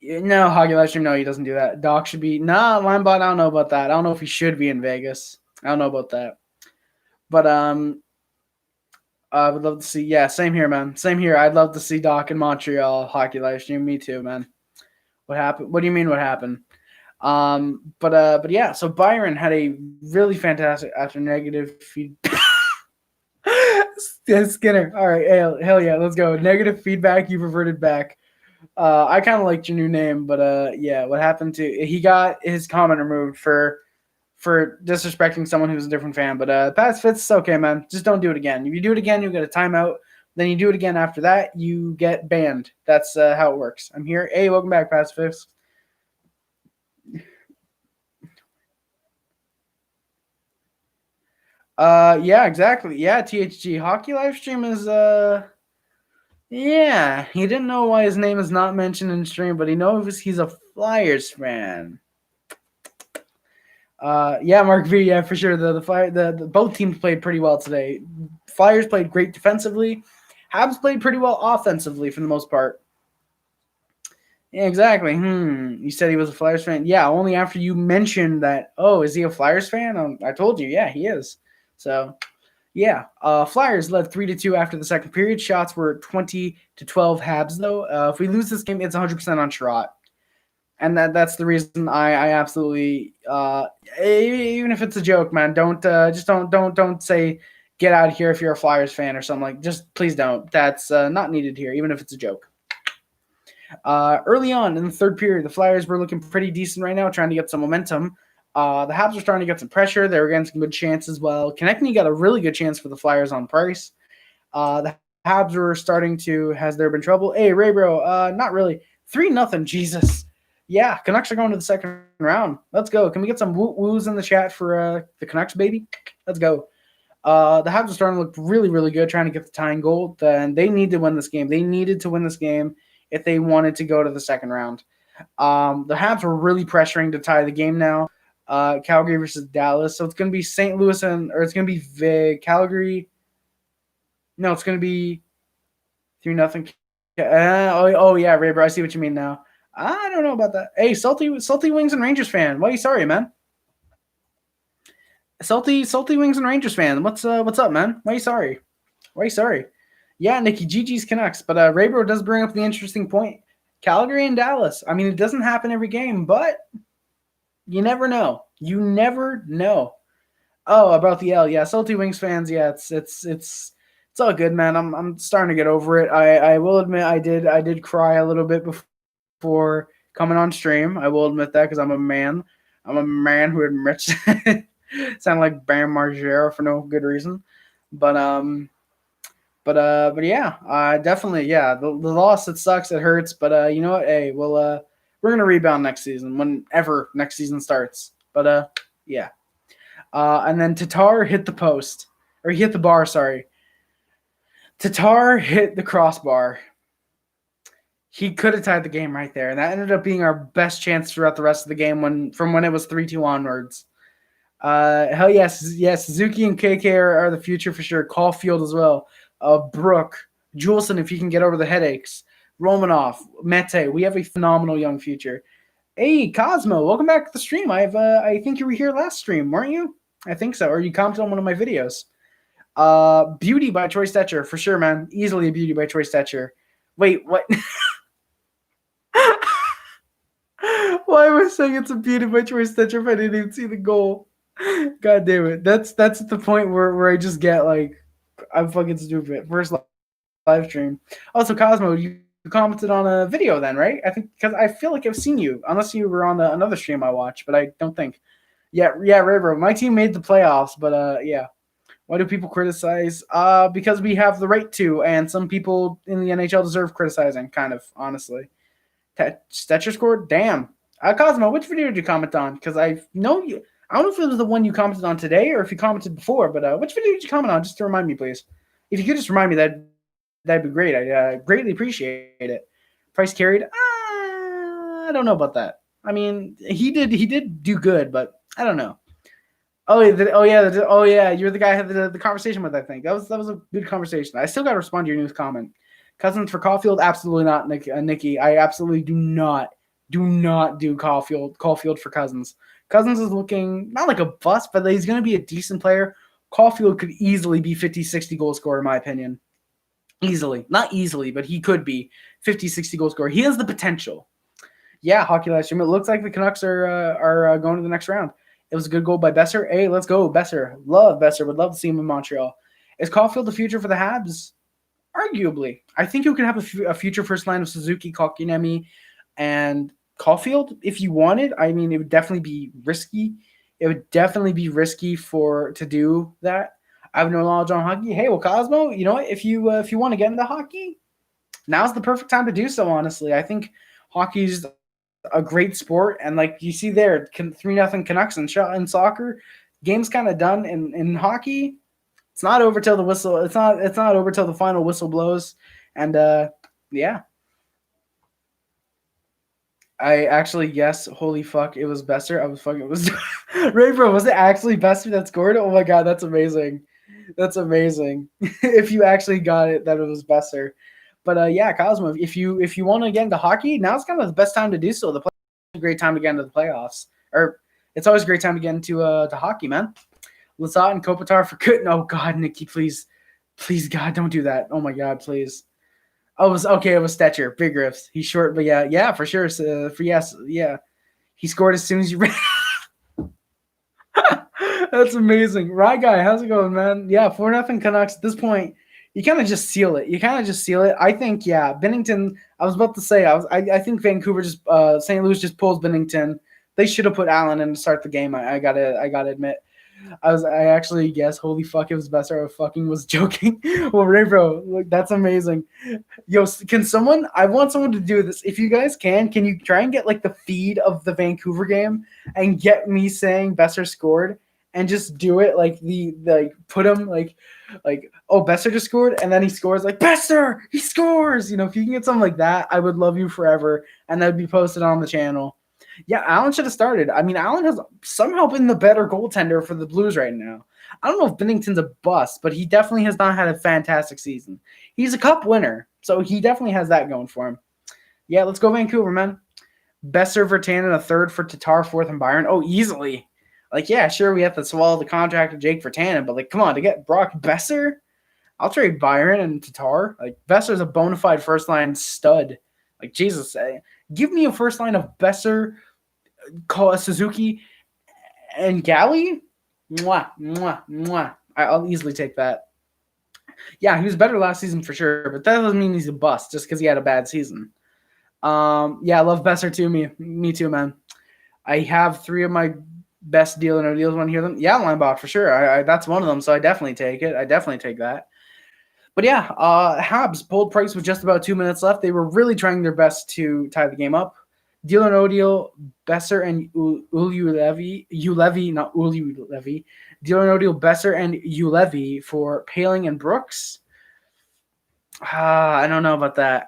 No, Hockey Live Stream, no, he doesn't do that. Doc should be Linebot, I don't know about that. I don't know if he should be in Vegas. I don't know about that. But I would love to see. Yeah, same here, man. Same here. I'd love to see Doc in Montreal Hockey Live Stream. Me too, man. What happened? What do you mean? What happened? But yeah. So Byron had a really fantastic after negative feedback. Skinner. All right, hell yeah, let's go. Negative feedback. You reverted back. I kind of liked your new name, but yeah. What happened to? He got his comment removed for disrespecting someone who's a different fan. But past fits, okay, man. Just don't do it again. If you do it again, you get a timeout. Then you do it again after that, you get banned. That's how it works. I'm here. Hey, welcome back, past fits. Yeah, exactly. Yeah, THG Hockey Live Stream is Yeah, he didn't know why his name is not mentioned in stream, but he knows he's a Flyers fan. Yeah, Mark V. Yeah, for sure. The both teams played pretty well today. Flyers played great defensively. Habs played pretty well offensively for the most part. Yeah, exactly. You said he was a Flyers fan. Yeah, only after you mentioned that. Oh, is he a Flyers fan? I told you. Yeah, he is. So, yeah. Flyers led 3-2 after the second period. Shots were 20-12 Habs though. If we lose this game, it's 100% on Sherratt. And that's the reason I absolutely even if it's a joke, man, don't say get out of here if you're a Flyers fan or something like. Just please don't. That's not needed here, even if it's a joke. Early on in the third period, the Flyers were looking pretty decent right now, trying to get some momentum. The Habs were starting to get some pressure. They were getting some good chances as well. Konechny got a really good chance for the Flyers on Price. The Habs were starting to. Has there been trouble? Hey, Ray, bro. Not really. 3-0. Jesus. Yeah, Canucks are going to the second round. Let's go. Can we get some woos in the chat for the Canucks, baby? Let's go. The Habs are starting to look really, really good, trying to get the tying goal. And they need to win this game. They needed to win this game if they wanted to go to the second round. The Habs were really pressuring to tie the game now. Calgary versus Dallas. So it's going to be St. Louis or it's going to be Calgary. No, it's going to be 3-0. Oh yeah, Raber, I see what you mean now. I don't know about that. Hey, Salty Wings and Rangers fan. Why are you sorry, man? Salty Wings and Rangers fan. What's up, man? Why are you sorry? Why are you sorry? Yeah, Nikki, GG's Canucks. But Raybro does bring up the interesting point. Calgary and Dallas. I mean, it doesn't happen every game, but you never know. You never know. Oh, about the L. Yeah, Salty Wings fans. Yeah, it's all good, man. I'm starting to get over it. I will admit I did cry a little bit before coming on stream. I will admit that because I'm a man. I'm a man who admits sound like Bam Margera for no good reason. But yeah, definitely, yeah. The loss, it sucks, it hurts, but you know what? Hey, we're gonna rebound next season, whenever next season starts. But yeah. And then Tatar hit the post, or he hit the bar. Sorry, Tatar hit the crossbar. He could have tied the game right there, and that ended up being our best chance throughout the rest of the game from when it was 3-2 onwards. Hell yes, Suzuki and KK are the future for sure. Caulfield as well. Brooke, Julian, if he can get over the headaches. Romanov, Mehte. We have a phenomenal young future. Hey, Cosmo, welcome back to the stream. I think you were here last stream, weren't you? I think so. Or you commented on one of my videos. Beauty by Troy Stetcher, for sure, man. Easily a beauty by Troy Stetcher. Wait, what? Why am I saying it's a beauty by Troy Stetcher if I didn't even see the goal? God damn it. That's at the point where I just get like, I'm fucking stupid. First live stream. Also, Cosmo, you commented on a video then, right? I think because I feel like I've seen you, unless you were on another stream I watched, but I don't think. Yeah, River. My team made the playoffs, but yeah. Why do people criticize? Because we have the right to, and some people in the NHL deserve criticizing, kind of, honestly. Stetcher scored? Damn. Cosmo, which video did you comment on? Because I know you. I don't know if it was the one you commented on today or if you commented before, but which video did you comment on? Just to remind me, please. If you could just remind me, that'd be great. I greatly appreciate it. Price carried? I don't know about that. I mean, he did do good, but I don't know. Oh yeah. You're the guy I had the conversation with. I think that was a good conversation. I still got to respond to your news comment. Cousins for Caulfield? Absolutely not, Nikki. I absolutely do not do Caulfield for Cousins. Cousins is looking not like a bust, but he's going to be a decent player. Caulfield could easily be 50, 60 goal scorer, in my opinion. Easily. Not easily, but he could be 50, 60 goal scorer. He has the potential. Yeah, Hockey Live Stream. It looks like the Canucks are going to the next round. It was a good goal by Besser. Hey, let's go, Besser. Love Besser. Would love to see him in Montreal. Is Caulfield the future for the Habs? Arguably. I think you could have a future first line of Suzuki, Kotkaniemi, and Caulfield if you wanted. I mean, it would definitely be risky. It would definitely be risky to do that. I have no knowledge on hockey. Hey, well, Cosmo, you know what? If you want to get into hockey, now's the perfect time to do so, honestly. I think hockey's a great sport, and like you see there, 3-0 Canucks in soccer. Game's kind of done. In hockey, it's not over till the whistle. It's not over till the final whistle blows. And yeah. I actually, yes, holy fuck, it was Besser. It was Ray, bro, was it actually Besser that scored? Oh my god, that's amazing. That's amazing. If you actually got it, that it was Besser. But yeah, Cosmo, if you want to get into hockey, now's kind of the best time to do so. The play a great time to get into the playoffs. Or it's always a great time to get into to hockey, man. Lazat and Kopitar for good. Oh god, Nikki, please. Please, God, don't do that. Oh my god, please. Oh, it was okay. It was Stetcher, big riffs. He's short, but yeah, for sure. For yes, yeah, he scored as soon as you ran. That's amazing. Right, guy, how's it going, man? Yeah, 4-0 Canucks. At this point, you kind of just seal it. I think, yeah, Binnington. I was about to say, I think Vancouver just, St. Louis just pulls Binnington. They should have put Allen in to start the game. I gotta admit. I actually guess, holy fuck, it was Besser. I fucking was joking. Well, Ray, bro, look, that's amazing. Yo, can someone? I want someone to do this. If you guys can you try and get like the feed of the Vancouver game and get me saying Besser scored and just do it like the put him like oh Besser just scored and then he scores like Besser he scores. If you can get something like that, I would love you forever, and that would be posted on the channel. Yeah, Allen should have started. I mean, Allen has somehow been the better goaltender for the Blues right now. I don't know if Binnington's a bust, but he definitely has not had a fantastic season. He's a cup winner, so he definitely has that going for him. Yeah, let's go Vancouver, man. Besser, Virtanen, a third for Tatar, fourth, and Byron. Oh, easily. Like, yeah, sure, we have to swallow the contract of Jake Virtanen, but, like, come on, to get Brock Besser, I'll trade Byron and Tatar. Like, Besser's a bona fide first-line stud. Like, Jesus, give me a first line of Besser, Suzuki, and Galley. Mwah, mwah, mwah. I'll easily take that. Yeah, he was better last season for sure, but that doesn't mean he's a bust just because he had a bad season. Yeah, I love Besser too. Me too, man. I have 3 of my best deal or no deals. Want to hear them? Yeah, Linebach for sure. That's one of them, so I definitely take it. I definitely take that. But yeah, Habs pulled Price with just about 2 minutes left. They were really trying their best to tie the game up. Deal or no deal, Besser and Ulevy, not Ulevy. Deal or no deal, Besser and Ulevy for Paling and Brooks. I don't know about that.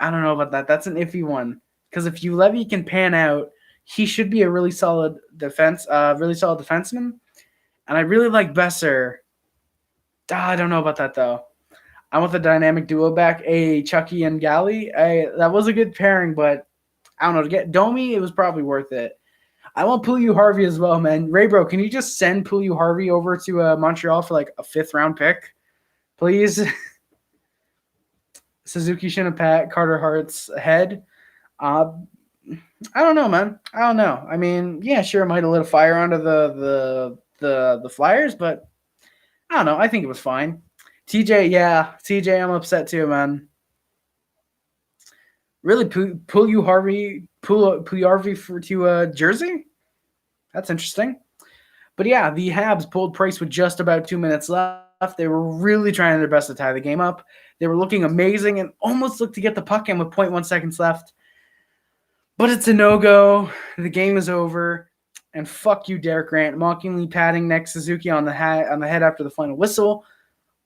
That's an iffy one. Because if Ulevy can pan out, he should be a really solid defenseman. And I really like Besser. I don't know about that, though. I want the dynamic duo back, Chucky and Galley. That was a good pairing, but I don't know. To get Domi, it was probably worth it. I want Pulu Harvey as well, man. Ray, bro, can you just send Pulu Harvey over to Montreal for like a 5th-round pick, please? Suzuki Shinapat, Carter Hart's head. I don't know, man. I don't know. I mean, yeah, sure, it might have lit a fire under the Flyers, but I don't know. I think it was fine. TJ, I'm upset too, man. Really, Pulu Harvey to Jersey? That's interesting. But yeah, the Habs pulled Price with just about 2 minutes left. They were really trying their best to tie the game up. They were looking amazing and almost looked to get the puck in with 0.1 seconds left. But it's a no-go. The game is over. And fuck you, Derek Grant, mockingly patting next Suzuki on the head after the final whistle.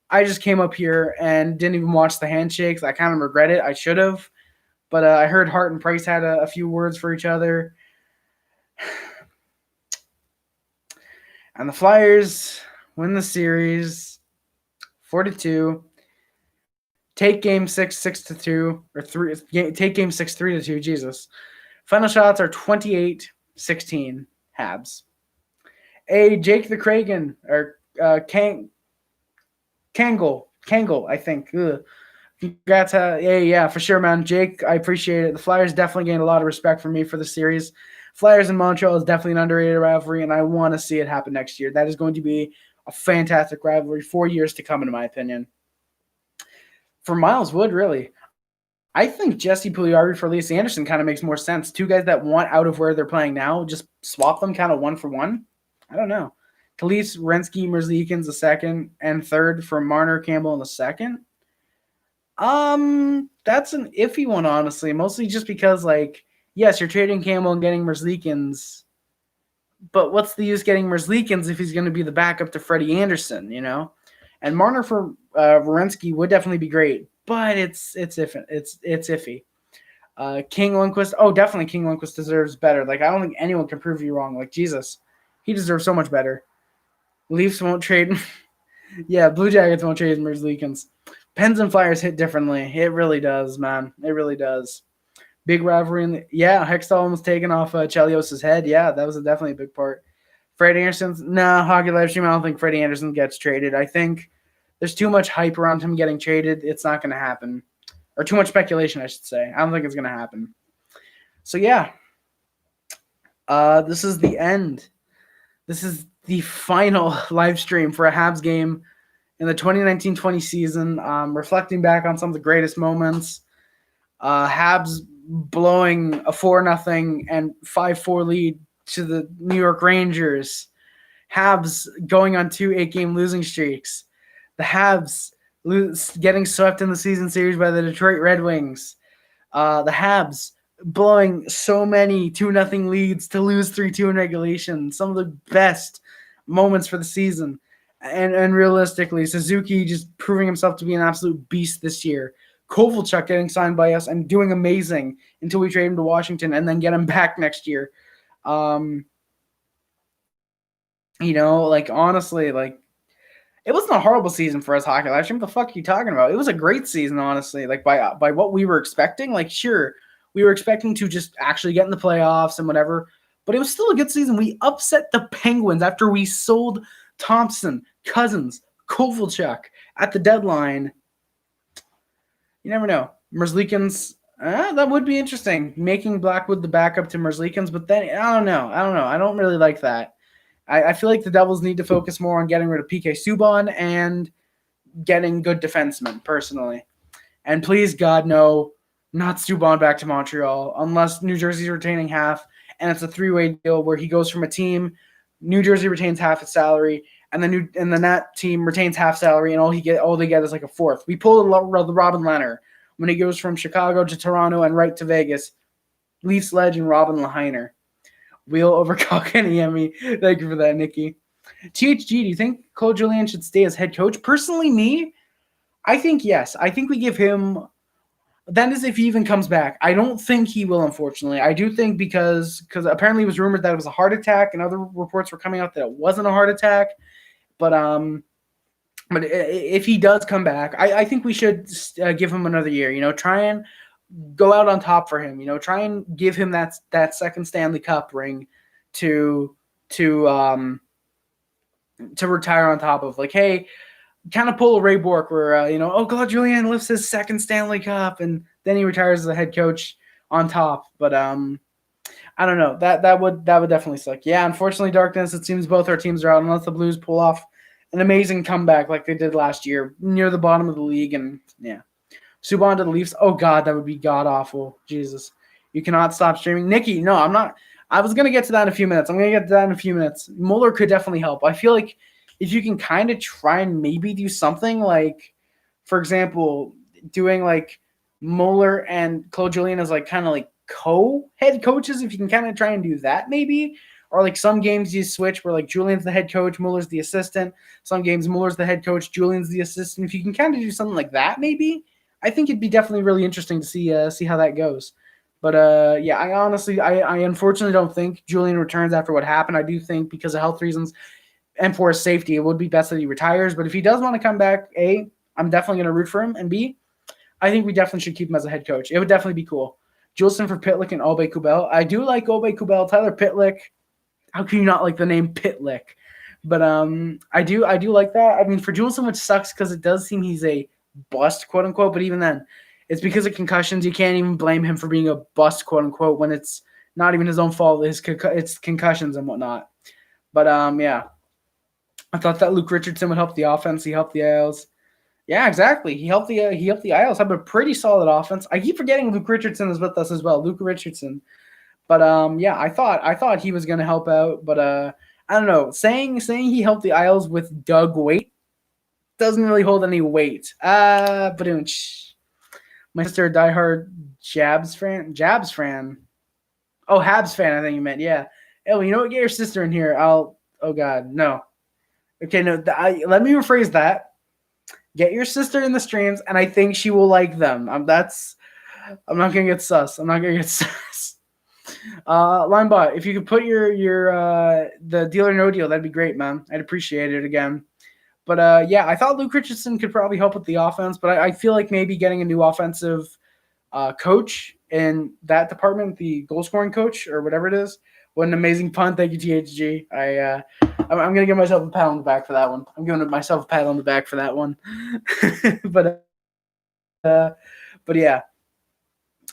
I just came up here and didn't even watch the handshakes. I kind of regret it. I should have. But I heard Hart and Price had a few words for each other. And the Flyers win the series 4-2. Take game 6, 6-2. Or 3. Take game 6, 3-2. Jesus. Final shots are 28-16. Habs. Jake the Kragen. Or Kangol, I think. Ugh. Congrats. Yeah, for sure, man. Jake, I appreciate it. The Flyers definitely gained a lot of respect from me for the series. Flyers and Montreal is definitely an underrated rivalry, and I want to see it happen next year. That is going to be a fantastic rivalry for years to come, in my opinion. For Miles Wood, really, I think Jesse Puljujarvi for Elias Anderson kind of makes more sense. 2 guys that want out of where they're playing now, just swap them kind of 1 for 1. I don't know. Talise, Renski, Merzlikins the second, and third for Marner, Campbell in the second. That's an iffy one, honestly. Mostly just because, like, yes, you're trading Campbell and getting Merzlikins, but what's the use getting Merzlikins if he's going to be the backup to Freddie Anderson, you know? And Marner for Werenski would definitely be great, but it's iffy. It's iffy. King Lundqvist. Oh, definitely King Lundqvist deserves better. Like, I don't think anyone can prove you wrong. Like, Jesus, he deserves so much better. Leafs won't trade. Yeah, Blue Jackets won't trade Merzlikins. Pens and Flyers hit differently. It really does, man. It really does. Big rivalry. Hextall almost taken off Chelios' head. Yeah, that was definitely a big part. Freddie Anderson's Hockey Live Stream. I don't think Freddie Anderson gets traded. I think there's too much hype around him getting traded. It's not going to happen, or too much speculation, I should say. I don't think it's going to happen. So yeah, this is the end. This is the final live stream for a Habs game in the 2019-20 season. Reflecting back on some of the greatest moments. Habs blowing a 4-0 and 5-4 lead to the New York Rangers. Habs going on 2 8-game losing streaks. The Habs getting swept in the season series by the Detroit Red Wings. The Habs blowing so many 2-0 leads to lose 3-2 in regulation. Some of the best moments for the season. And realistically, Suzuki just proving himself to be an absolute beast this year. Kovalchuk getting signed by us and doing amazing until we trade him to Washington and then get him back next year. Honestly, it wasn't a horrible season for us hockey last year. What the fuck are you talking about? It was a great season, honestly. Like, by what we were expecting. Like, sure, we were expecting to just actually get in the playoffs and whatever, but it was still a good season. We upset the Penguins after we sold Thompson, Cousins, Kovalchuk at the deadline. You never know. Merzlikins, that would be interesting. Making Blackwood the backup to Merzlikins, but then I don't know. I don't really like that. I feel like the Devils need to focus more on getting rid of PK Subban and getting good defensemen, personally. And please, God, no, not Subban back to Montreal, unless New Jersey's retaining half, and it's a 3-way deal where he goes from a team, New Jersey retains half its salary, and then that team retains half salary, and all they get is like a fourth. We pull the Robin Lehner when he goes from Chicago to Toronto and right to Vegas. Leafs legend Robin Lahainer. Wheel over Kotkaniemi. Thank you for that, Nikki. THG, do you think Claude Julien should stay as head coach? Personally, me, I think yes. I think we give him – that is if he even comes back. I don't think he will, unfortunately. I do think because apparently it was rumored that it was a heart attack and other reports were coming out that it wasn't a heart attack. But if he does come back, I think we should give him another year. Try and go out on top for him. Try and give him that second Stanley Cup ring to retire on top of. Like, hey, kind of pull a Ray Bourque where Claude Julien lifts his second Stanley Cup and then he retires as a head coach on top. But I don't know. That would definitely suck. Yeah, unfortunately, Darkness, it seems both our teams are out unless the Blues pull off an amazing comeback like they did last year near the bottom of the league. And yeah, Subban to the Leafs. Oh God, that would be god awful. Jesus, you cannot stop streaming. Nikki, no, I'm not. I was gonna get to that in a few minutes. I'm gonna get to that in a few minutes. Mueller could definitely help. I feel like if you can kind of try and maybe do something like, for example, doing like Mueller and Claude Julien as like kind of like co-head coaches, if you can kind of try and do that maybe. Or like some games you switch where like Julian's the head coach, Mueller's the assistant. Some games Mueller's the head coach, Julian's the assistant. If you can kind of do something like that maybe, I think it'd be definitely really interesting to see how that goes. But yeah, I unfortunately don't think Julian returns after what happened. I do think because of health reasons and for his safety, it would be best that he retires. But if he does want to come back, A, I'm definitely going to root for him. And B, I think we definitely should keep him as a head coach. It would definitely be cool. Juleson for Pitlick and Obey Kubel. I do like Obey Kubel. Tyler Pitlick. How can you not like the name Pitlick? But I do like that. I mean, for Juleson, which sucks because it does seem he's a bust, quote unquote. But even then, it's because of concussions. You can't even blame him for being a bust, quote unquote, when it's not even his own fault. It's concussions and whatnot. But yeah, I thought that Luke Richardson would help the offense. He helped the Isles. Yeah, exactly. He helped the Isles have a pretty solid offense. I keep forgetting Luke Richardson is with us as well. Luke Richardson. But yeah, I thought he was going to help out, but I don't know. Saying he helped the Isles with Doug Weight doesn't really hold any weight. But my sister, a diehard Jabs fan. Oh, Habs fan, I think you meant. Yeah. Oh, you know what? Get your sister in here. Oh God, no. Okay, no. Let me rephrase that. Get your sister in the streams, and I think she will like them. I'm not gonna get sus. I'm not gonna get sus. Linebot, if you could put your the deal or no deal, that'd be great, man. I'd appreciate it again. But yeah, I thought Luke Richardson could probably help with the offense, but I feel like maybe getting a new offensive coach in that department, the goal scoring coach or whatever it is. What an amazing pun! Thank you, THG. I'm gonna give myself a pat on the back for that one. I'm giving myself a pat on the back for that one. but yeah,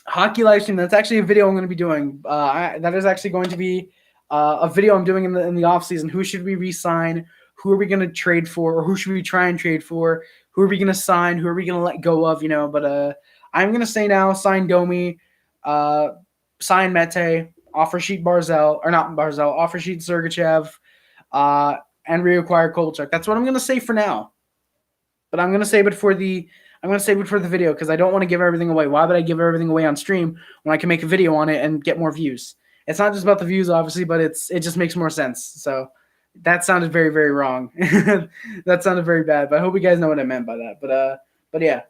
hockey live stream. That's actually a video I'm going to be doing. That is actually going to be a video I'm doing in the off season. Who should we re-sign? Who are we going to trade for, or who should we try and trade for? Who are we going to sign? Who are we going to let go of? But I'm going to say now: sign Domi, sign Mehte, offer sheet Barzal, or not Barzal, offer sheet Sergachev, and reacquire Kovalchuk. That's what I'm going to say for now. But I'm going to save it for the video because I don't want to give everything away. Why would I give everything away on stream when I can make a video on it and get more views? It's not just about the views, obviously, but it just makes more sense. So that sounded very, very wrong. That sounded very bad, but I hope you guys know what I meant by that. But yeah.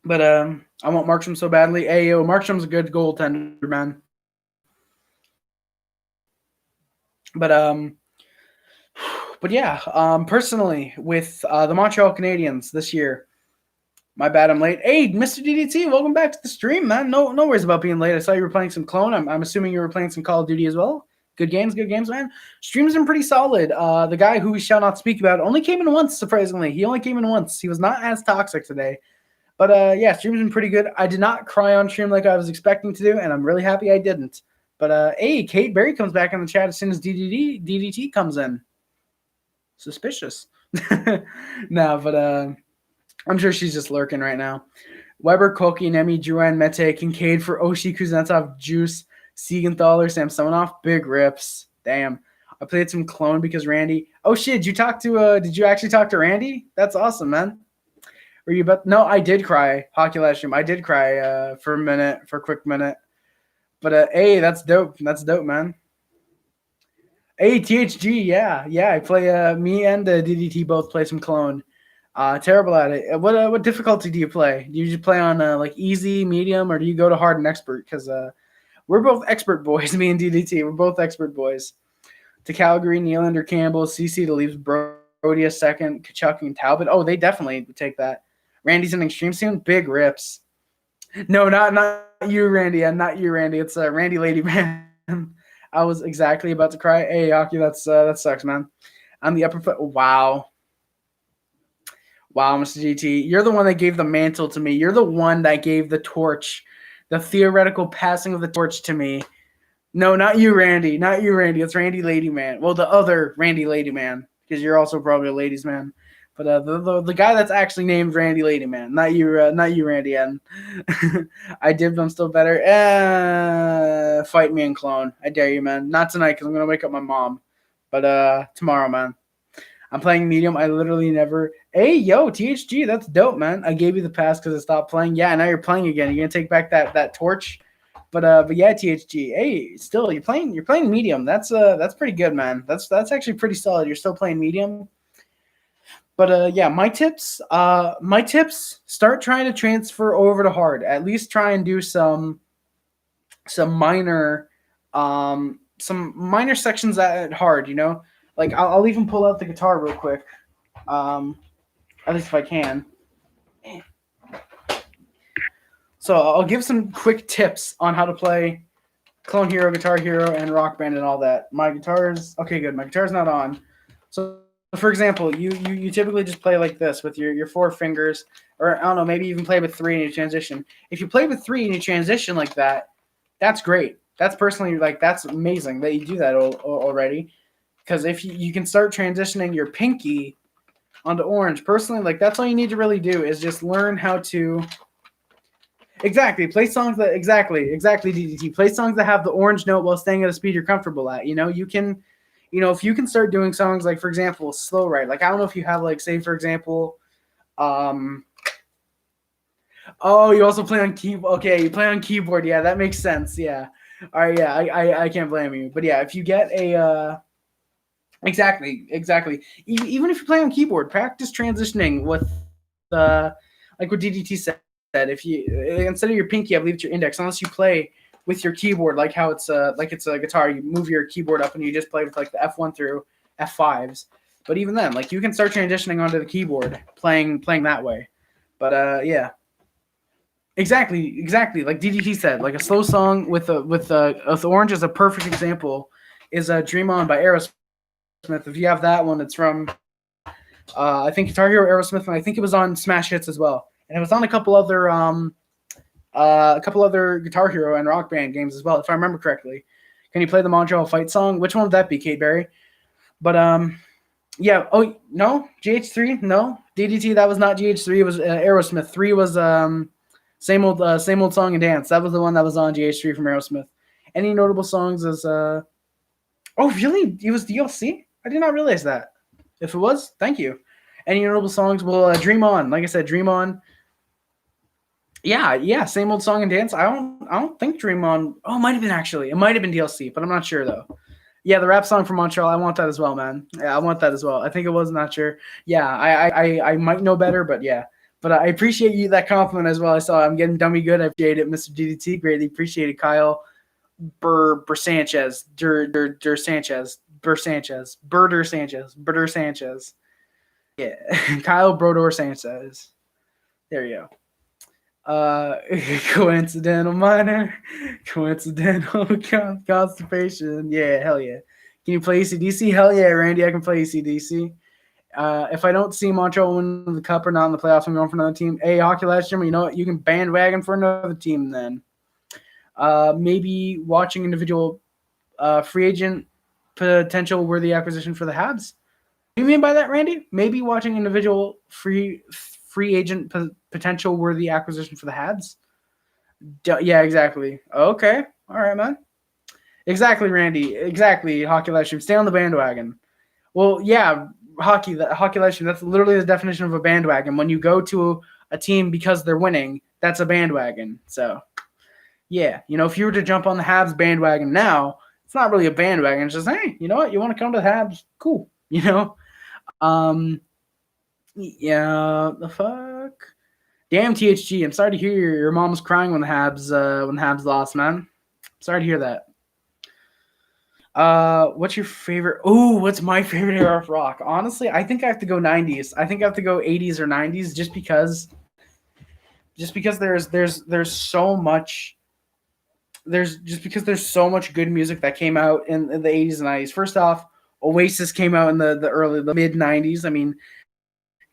But I want Markstrom so badly. Hey, yo, Markstrom's a good goaltender, man. But yeah, personally, with the Montreal Canadiens this year, my bad, I'm late. Hey, Mr. DDT, welcome back to the stream, man. No worries about being late. I saw you were playing some Clone. I'm assuming you were playing some Call of Duty as well. Good games, man. Stream's been pretty solid. The guy who we shall not speak about only came in once, surprisingly. He only came in once. He was not as toxic today. But yeah, stream's been pretty good. I did not cry on stream like I was expecting to do, and I'm really happy I didn't. But hey, Kate Berry comes back in the chat as soon as DDT comes in. Suspicious. No, but I'm sure she's just lurking right now. Weber, Koki, Nemi, Drouin, Mehte, Kincaid for Oshie, Kuznetsov, Juice, Siegenthaler, Samsonov, big rips. Damn. I played some Clone because Randy. Oh shit, did you actually talk to Randy? That's awesome, man. Were you about? No, I did cry. Hockey live stream. I did cry for a quick minute. But hey, that's dope. That's dope, man. Hey, THG, yeah. I play. Me and DDT both play some Clone. Terrible at it. What difficulty do you play? Do you just play on like easy, medium, or do you go to hard and expert? Because we're both expert boys. Me and DDT, we're both expert boys. To Calgary, Nylander, Campbell, CC to leaves Brody a second, Kachuk and Talbot. Oh, they definitely would take that. Randy's in extreme soon. Big rips. No, not you, Randy. Not you, Randy. It's Randy Ladyman. I was exactly about to cry. Hey, Aki, that sucks, man. I'm the upper foot. Wow, Mr. GT. You're the one that gave the mantle to me. You're the one that gave the torch, the theoretical passing of the torch to me. No, not you, Randy. Not you, Randy. It's Randy Ladyman. Well, the other Randy Ladyman, because you're also probably a ladies' man. But the guy that's actually named Randy Ladyman, not you, Randy. And I dibbed. I'm still better. Fight me and Clone. I dare you, man. Not tonight because I'm gonna wake up my mom. But tomorrow, man. I'm playing medium. I literally never. Hey, yo, THG, that's dope, man. I gave you the pass because I stopped playing. Yeah, now you're playing again. You're gonna take back that torch. But yeah, THG. Hey, still you're playing medium. That's pretty good, man. That's actually pretty solid. You're still playing medium. But yeah, my tips. Start trying to transfer over to hard. At least try and do some minor sections at hard. Like I'll even pull out the guitar real quick. At least if I can. So I'll give some quick tips on how to play Clone Hero, Guitar Hero, and Rock Band and all that. My guitar's okay, good. My guitar's not on. So for example, you typically just play like this with your 4 fingers, or I don't know, maybe even play with 3 in your transition. If you play with 3 in your transition like that, that's great. That's personally that's amazing that you do that already. Because if you can start transitioning your pinky onto orange, personally, that's all you need to really do is just learn how to play songs that exactly DDT. Play songs that have the orange note while staying at a speed you're comfortable at. You can. If you can start doing songs like, for example, Slow Ride. I don't know if you have say, for example, oh, you also play on keyboard. Okay, you play on keyboard. Yeah, that makes sense. Yeah. All right. Yeah, I can't blame you. But yeah, if you get a Exactly. Even if you play on keyboard, practice transitioning with like what DDT said. If you instead of your pinky, I believe it's your index. Unless you play with your keyboard, like how it's a guitar, you move your keyboard up and you just play with like the F1 through F5s. But even then, like you can start transitioning onto the keyboard, playing that way. But yeah, exactly. Like DDT said, like a slow song with Orange is a perfect example. Is "Dream On" by Aerosmith. If you have that one, it's from I think Guitar Hero, Aerosmith, and I think it was on Smash Hits as well. And it was on a couple other Guitar Hero and Rock Band games as well, if I remember correctly. Can you play the Montreal Fight song? Which one would that be, Kate Berry? But yeah. Oh no, GH3, no DDT. That was not GH3. It was Aerosmith. 3 was same old song and dance. That was the one that was on GH3 from Aerosmith. Any notable songs as oh really? It was DLC. I did not realize that. If it was, thank you. Any notable songs? Well, Dream On. Like I said, Dream On. Yeah, same old song and dance. I don't think Dream On. Oh, it might have been actually. It might have been DLC, but I'm not sure though. Yeah, the rap song from Montreal. I want that as well, man. Yeah, I want that as well. I think it was, not sure. Yeah, I might know better, but yeah. But I appreciate you that compliment as well. I saw I'm getting dummy good. I appreciate it, Mr. DDT. Greatly appreciated, Kyle. Sanchez, Dur Sanchez, Burder Sanchez. Yeah, Kyle Brodor Sanchez. There you go. Coincidental minor, coincidental constipation. Yeah, hell yeah. Can you play ACDC? Hell yeah, Randy, I can play ACDC. If I don't see Montreal win the cup or not in the playoffs, I'm going for another team. Hey, Hockey Last Year, you know what? You can bandwagon for another team then. Maybe watching individual free agent potential worthy acquisition for the Habs. What do you mean by that, Randy? Maybe watching individual free agent potential worthy acquisition for the Habs. Yeah, exactly. Okay, all right, man. Exactly, Randy. Exactly, Hockey Live Stream. Stay on the bandwagon. Well, yeah, hockey live stream. That's literally the definition of a bandwagon. When you go to a team because they're winning, that's a bandwagon. So, yeah, if you were to jump on the Habs bandwagon now, it's not really a bandwagon. It's just, hey, you know what? You want to come to the Habs? Cool. Um, yeah, the fuck. Damn THG. I'm sorry to hear your mom was crying when the Habs lost, man. Sorry to hear that. What's your favorite? Oh, what's my favorite era of rock? Honestly, I think I have to go 90s. I think I have to go 80s or 90s just because there's so much there's so much good music that came out in the 80s and 90s. First off, Oasis came out in the mid 90s. I mean,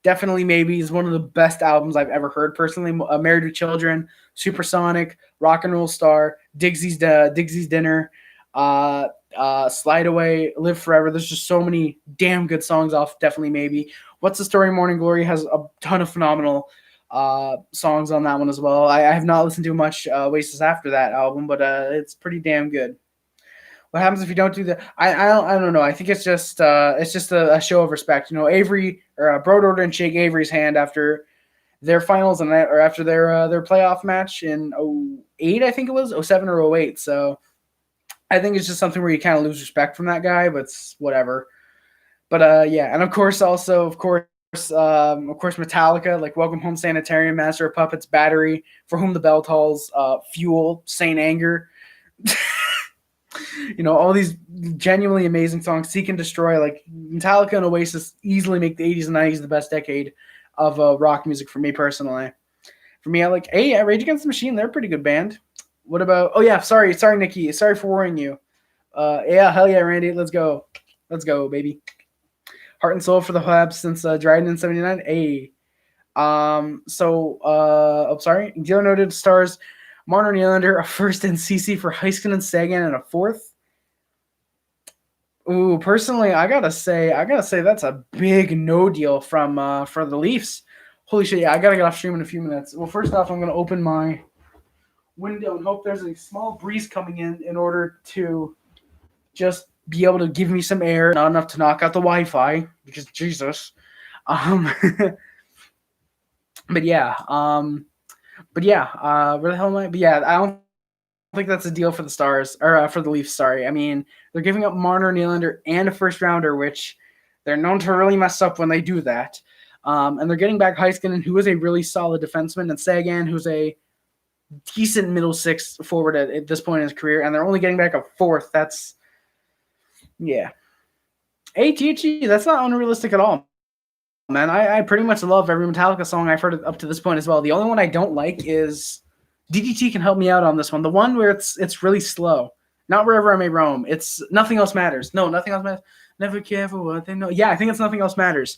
definitely maybe is one of the best albums I've ever heard personally. Married with Children, Supersonic, Rock and Roll Star, Digsy's Dinner, Slide Away, Live Forever. There's just so many damn good songs off Definitely Maybe. What's the Story? Morning Glory has a ton of phenomenal songs on that one as well. I have not listened to much Oasis after that album, but it's pretty damn good. What happens if you don't do that? I don't know. I think it's just a show of respect. Avery or Brodor didn't shake Avery's hand after their finals or after their playoff match in 08, I think it was 07 or 08. So I think it's just something where you kind of lose respect from that guy, but it's whatever. But yeah, and of course Metallica, like Welcome Home Sanitarium, Master of Puppets, Battery, For Whom the Bell Tolls, Fuel, Saint Anger. All these genuinely amazing songs. Seek and Destroy, like Metallica and Oasis easily make the 80s and 90s the best decade of rock music for me personally. For me, I like, hey, Rage Against the Machine, they're a pretty good band. What about, oh yeah, sorry, Nikki. Sorry for worrying you. Yeah, hell yeah, Randy, let's go. Let's go, baby. Heart and Soul for the Habs since Dryden in 79. Hey. Sorry. Dealer noted stars Martin Nylander, a first in CC for Heiskanen and Sagan, and a fourth. Ooh, personally, I gotta say that's a big no deal from for the Leafs. Holy shit! Yeah, I gotta get off stream in a few minutes. Well, first off, I'm gonna open my window and hope there's a small breeze coming in order to just be able to give me some air, not enough to knock out the Wi-Fi because Jesus. But yeah, where the hell am I? But yeah, I don't think that's a deal for the Stars or for the Leafs. Sorry, I mean they're giving up Marner, Nylander, and a first rounder, which they're known to really mess up when they do that. And they're getting back Heiskanen, who is a really solid defenseman, and Sagan, who's a decent middle six forward at this point in his career. And they're only getting back a fourth. That's yeah. ATG, that's not unrealistic at all, man. I pretty much love every Metallica song I've heard up to this point as well. The only one I don't like is DDT can help me out on this one. The one where it's really slow. Not Wherever I May Roam. It's Nothing Else Matters. No, Nothing Else Matters. Never care for what they know. Yeah, I think it's Nothing Else Matters.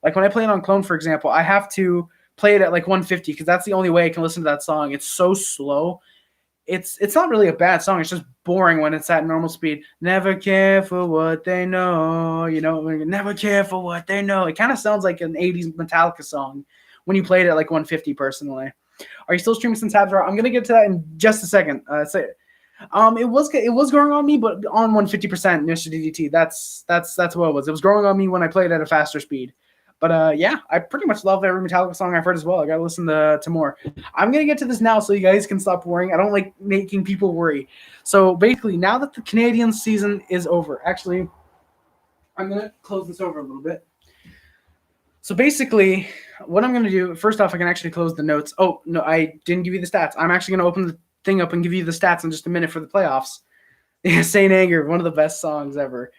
Like when I play it on Clone, for example, I have to play it at like 150 because that's the only way I can listen to that song. It's so slow. It's not really a bad song. It's just boring when it's at normal speed. Never care for what they know. You know, never care for what they know. It kind of sounds like an 80s Metallica song when you played it at like 150 personally. Are you still streaming since Habs are out? I'm going to get to that in just a second. It was growing on me, but on 150%, Mr. DDT. That's what it was. It was growing on me when I played at a faster speed. But yeah, I pretty much love every Metallica song I've heard as well. I gotta listen to more. I'm gonna get to this now so you guys can stop worrying. I don't like making people worry. So basically, now that the Canadiens season is over, actually, I'm gonna close this over a little bit. So basically, what I'm gonna do, first off, I can actually close the notes. Oh no, I didn't give you the stats. I'm actually gonna open the thing up and give you the stats in just a minute for the playoffs. Saint Anger, one of the best songs ever.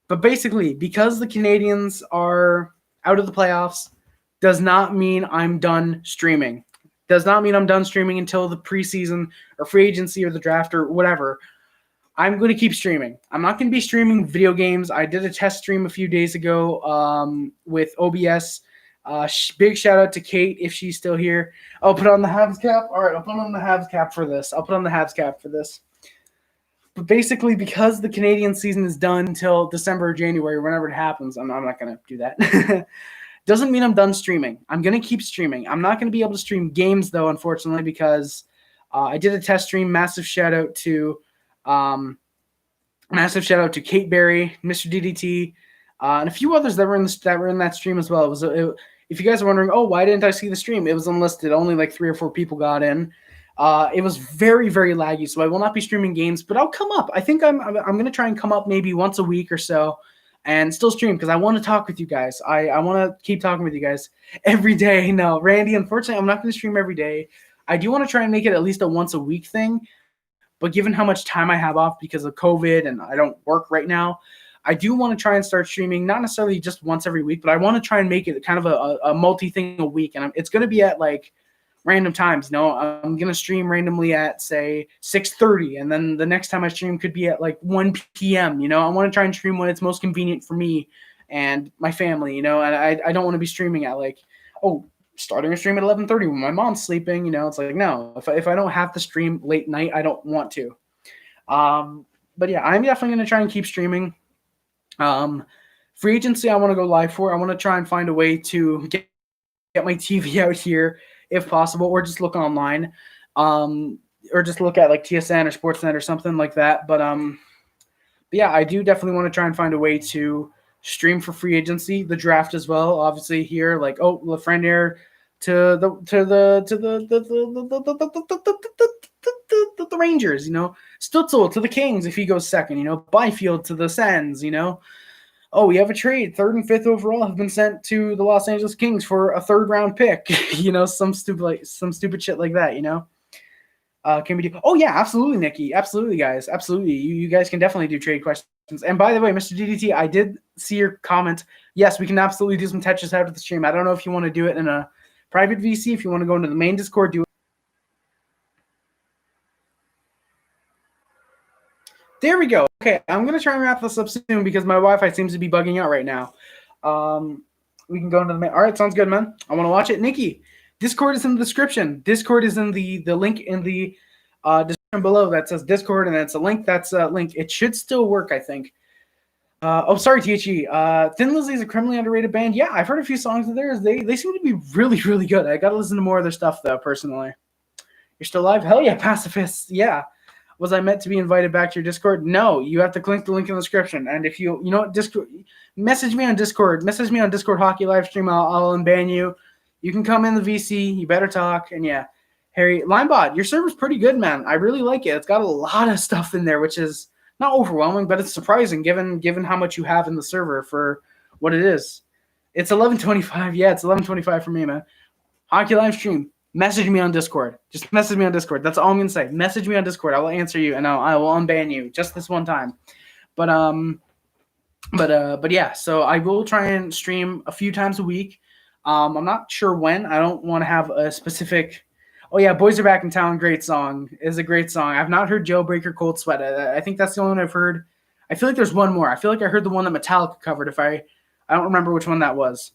But basically, because the Canadiens are out of the playoffs, does not mean I'm done streaming. Does not mean I'm done streaming until the preseason or free agency or the draft or whatever. I'm going to keep streaming. I'm not going to be streaming video games. I did a test stream a few days ago with OBS. Big shout out to Kate if she's still here. I'll put on the Habs cap. All right, I'll put on the Habs cap for this. But basically, because the Canadian season is done until December or January, whenever it happens, I'm not going to do that. Doesn't mean I'm done streaming. I'm going to keep streaming. I'm not going to be able to stream games, though, unfortunately, because I did a test stream. Massive shout out to Kate Berry, Mr. DDT, and a few others that were in that stream as well. If you guys are wondering, oh, why didn't I see the stream? It was unlisted. Only like 3 or 4 people got in. It was very, very laggy, so I will not be streaming games, but I'll come up. I think I'm going to try and come up maybe once a week or so and still stream because I want to talk with you guys. I want to keep talking with you guys every day. No, Randy, unfortunately, I'm not going to stream every day. I do want to try and make it at least a once a week thing, but given how much time I have off because of COVID and I don't work right now, I do want to try and start streaming, not necessarily just once every week, but I want to try and make it kind of a multi-thing a week, and it's going to be at like random times. I'm going to stream randomly at, say, 6:30, and then the next time I stream could be at like 1 p.m. I want to try and stream when it's most convenient for me and my family, and I don't want to be streaming at like, starting a stream at 11:30 when my mom's sleeping. It's like, no, if I don't have to stream late night, I don't want to. But yeah, I'm definitely going to try and keep streaming. Free agency, I want to go live for. I want to try and find a way to get my TV out here if possible, or just look online, or just look at like TSN or Sportsnet or something like that. But yeah, I do definitely want to try and find a way to stream for free agency, the draft as well. Obviously here, like Lafreniere to the Rangers, Stutzel to the Kings if he goes second, Byfield to the Sens, we have a trade. 3rd and 5th overall have been sent to the Los Angeles Kings for a 3rd round pick. Some stupid shit like that. Can we do? Oh yeah, absolutely, Nikki. Absolutely, guys. Absolutely. You guys can definitely do trade questions. And by the way, Mr. DDT, I did see your comment. Yes, we can absolutely do some Tetris out of the stream. I don't know if you want to do it in a private VC. If you want to go into the main Discord, do it. There we go. Okay, I'm going to try and wrap this up soon because my Wi-Fi seems to be bugging out right now. We can go into the main. All right, sounds good, man. I want to watch it. Nikki, Discord is in the description. Discord is in the link in the description below that says Discord, and that's a link. That's a link. It should still work, I think. Sorry, THE. Thin Lizzy is a criminally underrated band. Yeah, I've heard a few songs of theirs. They seem to be really, really good. I got to listen to more of their stuff, though, personally. You're still live? Hell yeah, pacifists. Yeah. Was I meant to be invited back to your Discord? No, you have to click the link in the description. And if you know what, Discord, message me on Discord. Message me on Discord Hockey Livestream. I'll unban you. You can come in the VC. You better talk. And yeah, Harry, Linebot, your server's pretty good, man. I really like it. It's got a lot of stuff in there, which is not overwhelming, but it's surprising given how much you have in the server for what it is. It's 11:25. Yeah, it's 11:25 for me, man. Hockey live stream. Message me on Discord. Just message me on Discord. That's all I'm gonna say. Message me on Discord. I will answer you, and I will unban you just this one time. But yeah. So I will try and stream a few times a week. I'm not sure when. I don't want to have a specific. Oh yeah, Boys Are Back in Town. Great song. Is a great song. I've not heard Jailbreaker Cold Sweat. I think that's the only one I've heard. I feel like there's one more. I feel like I heard the one that Metallica covered. I don't remember which one that was.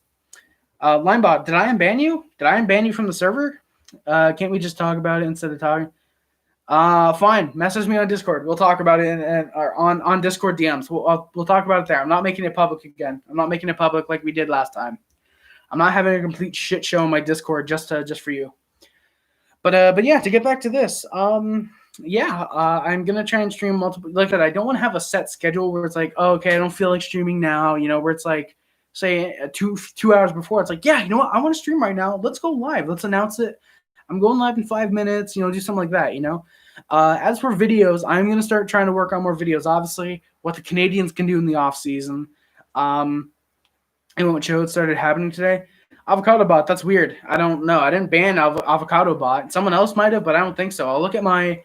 Linebot, did I unban you? Did I unban you from the server? Can't we just talk about it instead of talking? Fine. Message me on Discord. We'll talk about it on Discord DMs. We'll talk about it there. I'm not making it public again. I'm not making it public like we did last time. I'm not having a complete shit show on my Discord just for you. But yeah, to get back to this, I'm gonna try and stream multiple. Like that, I don't want to have a set schedule where it's like, oh, okay, I don't feel like streaming now. Where it's like, say 2 hours before, it's like, yeah, you know what, I want to stream right now. Let's go live. Let's announce it. I'm going live in 5 minutes. Do something like that. As for videos, I'm gonna start trying to work on more videos. Obviously, what the Canadiens can do in the off season. And what show it started happening today. Avocado bot, that's weird. I don't know. I didn't ban Avocado bot. Someone else might have, but I don't think so. I'll look at my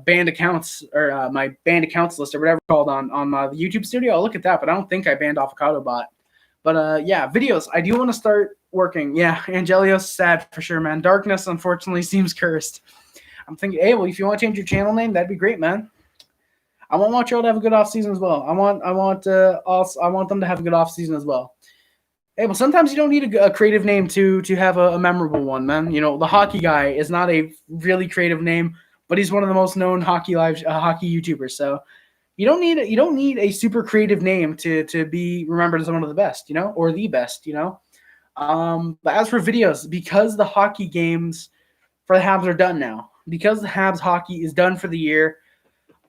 banned accounts or my banned accounts list or whatever it's called on the YouTube studio. I'll look at that, but I don't think I banned Avocado bot. But yeah, videos. I do want to start working. Yeah, Angelios, sad for sure, man. Darkness unfortunately seems cursed. I'm thinking, hey, well, if you want to change your channel name, that'd be great, man. I want Montreal to have a good off season as well. I want them to have a good off season as well. Hey, well, sometimes you don't need a creative name to have a memorable one, man. The Hockey Guy is not a really creative name, but he's one of the most known hockey YouTubers. So you don't need a super creative name to be remembered as one of the best, or the best, But as for videos, because the hockey games for the Habs are done now, because the Habs hockey is done for the year,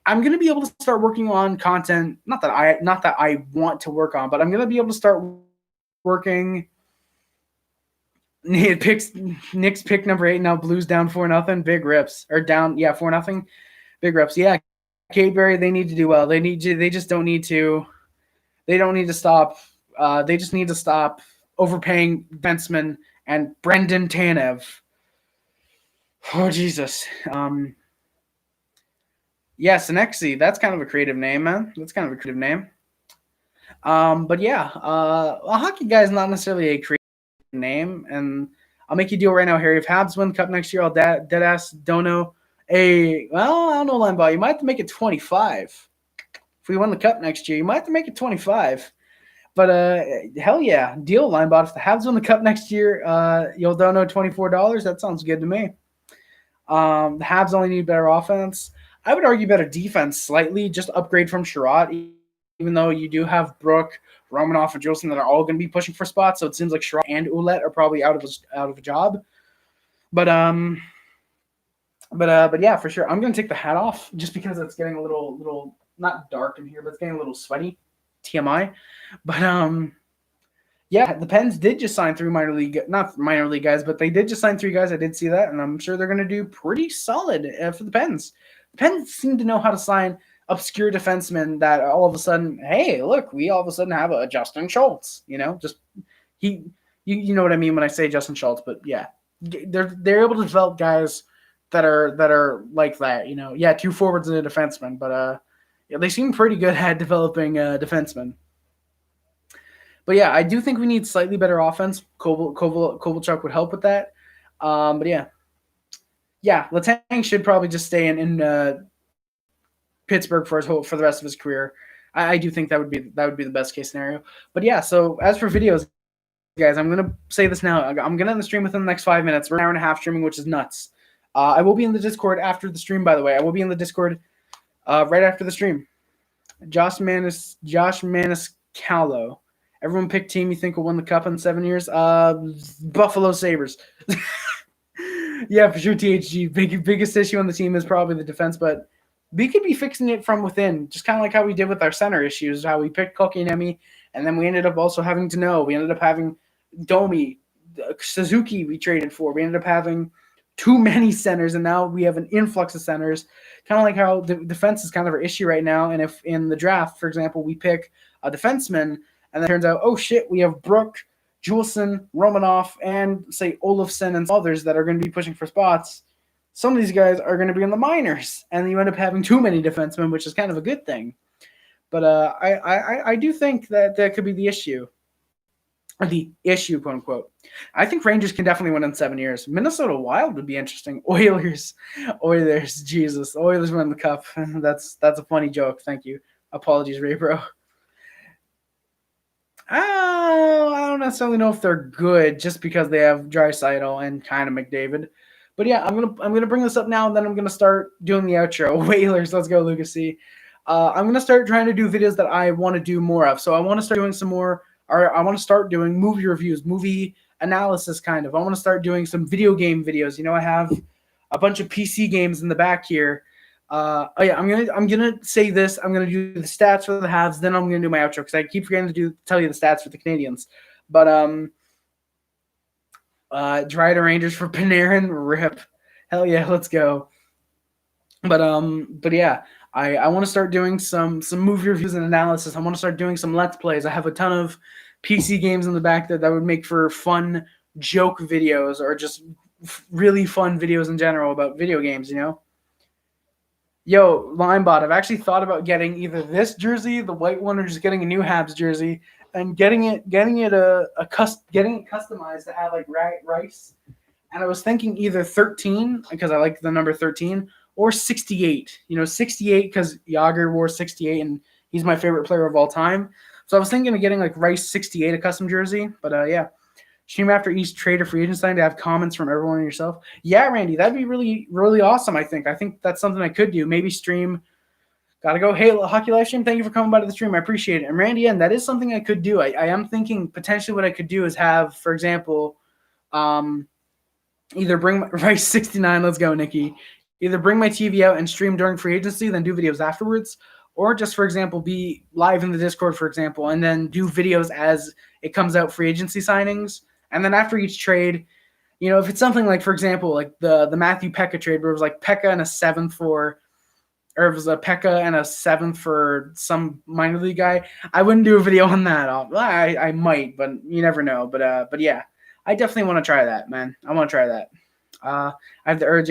I'm gonna be able to start working on content. Not that I want to work on, but I'm gonna be able to start working. Nick's pick number 8 now. Blues down 4-0. Big rips or down 4-0. Big rips. Yeah, Cadeberry, they need to do well. They just don't need to. They don't need to stop. They just need to stop overpaying defensemen and Brendan Tanev. Oh Jesus. Yeah, Senexi, that's kind of a creative name, man. That's kind of a creative name. But yeah, a hockey guy is not necessarily a creative name, and I'll make you a deal right now, Harry. If Habs win the Cup next year, I'll dead ass don't know. I don't know, Limeball. You might have to make it 25. If we win the Cup next year, you might have to make it 25. But hell yeah, deal, Limebot. If the Habs win the Cup next year, you'll don't know $24. That sounds good to me. The Habs only need better offense. I would argue better defense slightly, just upgrade from Sherratt, even though you do have Brooke, Romanoff, and Jolson that are all going to be pushing for spots. So it seems like Sherratt and Ouellette are probably out of a job. But yeah, for sure. I'm going to take the hat off just because it's getting a little not dark in here, but it's getting a little sweaty. TMI. But yeah, the Pens did just sign 3 not minor league guys, but they did just sign 3 guys. I did see that, and I'm sure they're going to do pretty solid for the Pens. The Pens seem to know how to sign obscure defensemen that all of a sudden, hey, look, we all of a sudden have a Justin Schultz. You know what I mean when I say Justin Schultz. But yeah, they're able to develop guys that are like that. Yeah, 2 forwards and a defenseman, but yeah, they seem pretty good at developing defensemen. But yeah, I do think we need slightly better offense. Kovalchuk would help with that. But yeah, Letang should probably just stay in Pittsburgh for the rest of his career. I do think that would be the best case scenario. But yeah, so as for videos, guys, I'm gonna say this now. I'm gonna end the stream within the next 5 minutes. We're an hour and a half streaming, which is nuts. I will be in the Discord after the stream. By the way, I will be in the Discord right after the stream. Josh Maniscalco. Everyone pick team you think will win the Cup in 7 years. Buffalo Sabres. Yeah, for sure. THG. Biggest issue on the team is probably the defense, but we could be fixing it from within, just kind of like how we did with our center issues, how we picked Kotkaniemi, and then we ended up also having to know. We ended up having Domi, Suzuki we traded for. We ended up having too many centers, and now we have an influx of centers. Kind of like how the defense is kind of our issue right now. And if in the draft, for example, we pick a defenseman, and then it turns out, oh shit, we have Brook, Juleson, Romanoff, and say Olofsson and others that are going to be pushing for spots. Some of these guys are going to be in the minors, and you end up having too many defensemen, which is kind of a good thing. But I do think that could be the issue. The issue, quote unquote. I think Rangers can definitely win in 7 years. Minnesota Wild would be interesting. Oilers, Jesus, Oilers win the cup. That's a funny joke. Thank you. Apologies, Ray Bro. I don't necessarily know if they're good just because they have Draisaitl and kind of McDavid. But yeah, I'm gonna bring this up now, and then I'm gonna start doing the outro. Whalers, let's go, Lucas C. I'm gonna start trying to do videos that I want to do more of. So I want to start doing some more. Or I want to start doing movie reviews, movie analysis, kind of. I want to start doing some video game videos. You know, I have a bunch of PC games in the back here. Oh yeah, I'm gonna say this. I'm gonna do the stats for the Habs, then I'm gonna do my outro because I keep forgetting to tell you the stats for the Canadiens. But Dry to Rangers for Panarin, rip. Hell yeah, let's go. But yeah, I want to start doing some movie reviews and analysis. I want to start doing some Let's Plays. I have a ton of PC games in the back that would make for fun joke videos or just really fun videos in general about video games, you know? Yo, Linebot, I've actually thought about getting either this jersey, the white one, or just getting a new Habs jersey and getting it customized to have like Rice. And I was thinking either 13 because I like the number 13 or 68. You know, 68 because Yager wore 68 and he's my favorite player of all time. So I was thinking of getting like Rice 68, a custom jersey. But yeah, stream after each trade or free agent signing to have comments from everyone and yourself. Yeah, Randy, that'd be really, really awesome. I think that's something I could do. Maybe stream. Gotta go. Hey, Hockey Live Stream, thank you for coming by to the stream. I appreciate it. And Randy, and that is something I could do. I am thinking potentially what I could do is have, for example, either bring Rice 69. Let's go, Nikki. Either bring my TV out and stream during free agency, then do videos afterwards, or just, for example, be live in the Discord, for example, and then do videos as it comes out free agency signings. And then after each trade, you know, if it's something like, for example, like the Matthew Pekka trade where it was like Pekka and a 7th for – or it was a Pekka and a 7th for some minor league guy, I wouldn't do a video on that. I might, but you never know. But yeah, I definitely want to try that, man. I want to try that. I have the urge.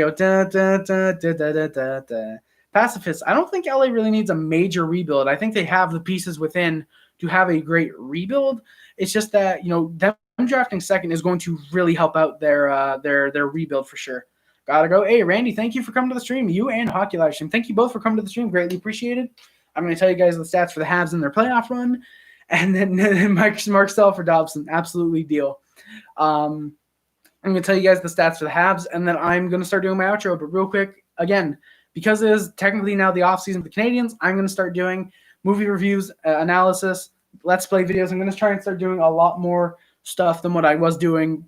Pacifist. I don't think LA really needs a major rebuild. I think they have the pieces within to have a great rebuild. It's just that, you know, them drafting second is going to really help out their rebuild for sure. Gotta go. Hey, Randy, thank you for coming to the stream. You and Hockey Live Stream. Thank you both for coming to the stream. Greatly appreciated. I'm going to tell you guys the stats for the Habs in their playoff run. And then Mark Stell for Dobson. Absolutely deal. I'm going to tell you guys the stats for the Habs, and then I'm going to start doing my outro. But real quick, again, because it is technically now the offseason of the Canadiens, I'm going to start doing movie reviews, analysis, Let's Play videos. I'm going to try and start doing a lot more stuff than what I was doing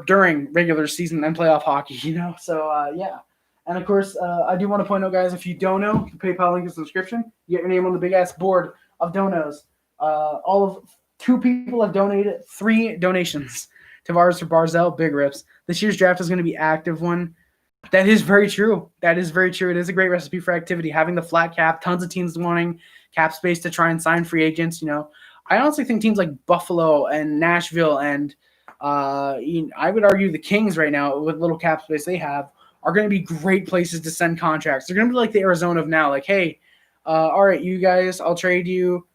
during regular season and playoff hockey, you know? So, yeah. And, of course, I do want to point out, guys, if you don't know, the PayPal link is in the description. You get your name on the big-ass board of donos. All of 2 people have donated 3 donations. Tavares for Barzell, big rips. This year's draft is going to be active one. That is very true. It is a great recipe for activity. Having the flat cap, tons of teams wanting cap space to try and sign free agents, you know. I honestly think teams like Buffalo and Nashville and I would argue the Kings right now with little cap space they have are going to be great places to send contracts. They're going to be like the Arizona of now, like, hey, all right, you guys, I'll trade you,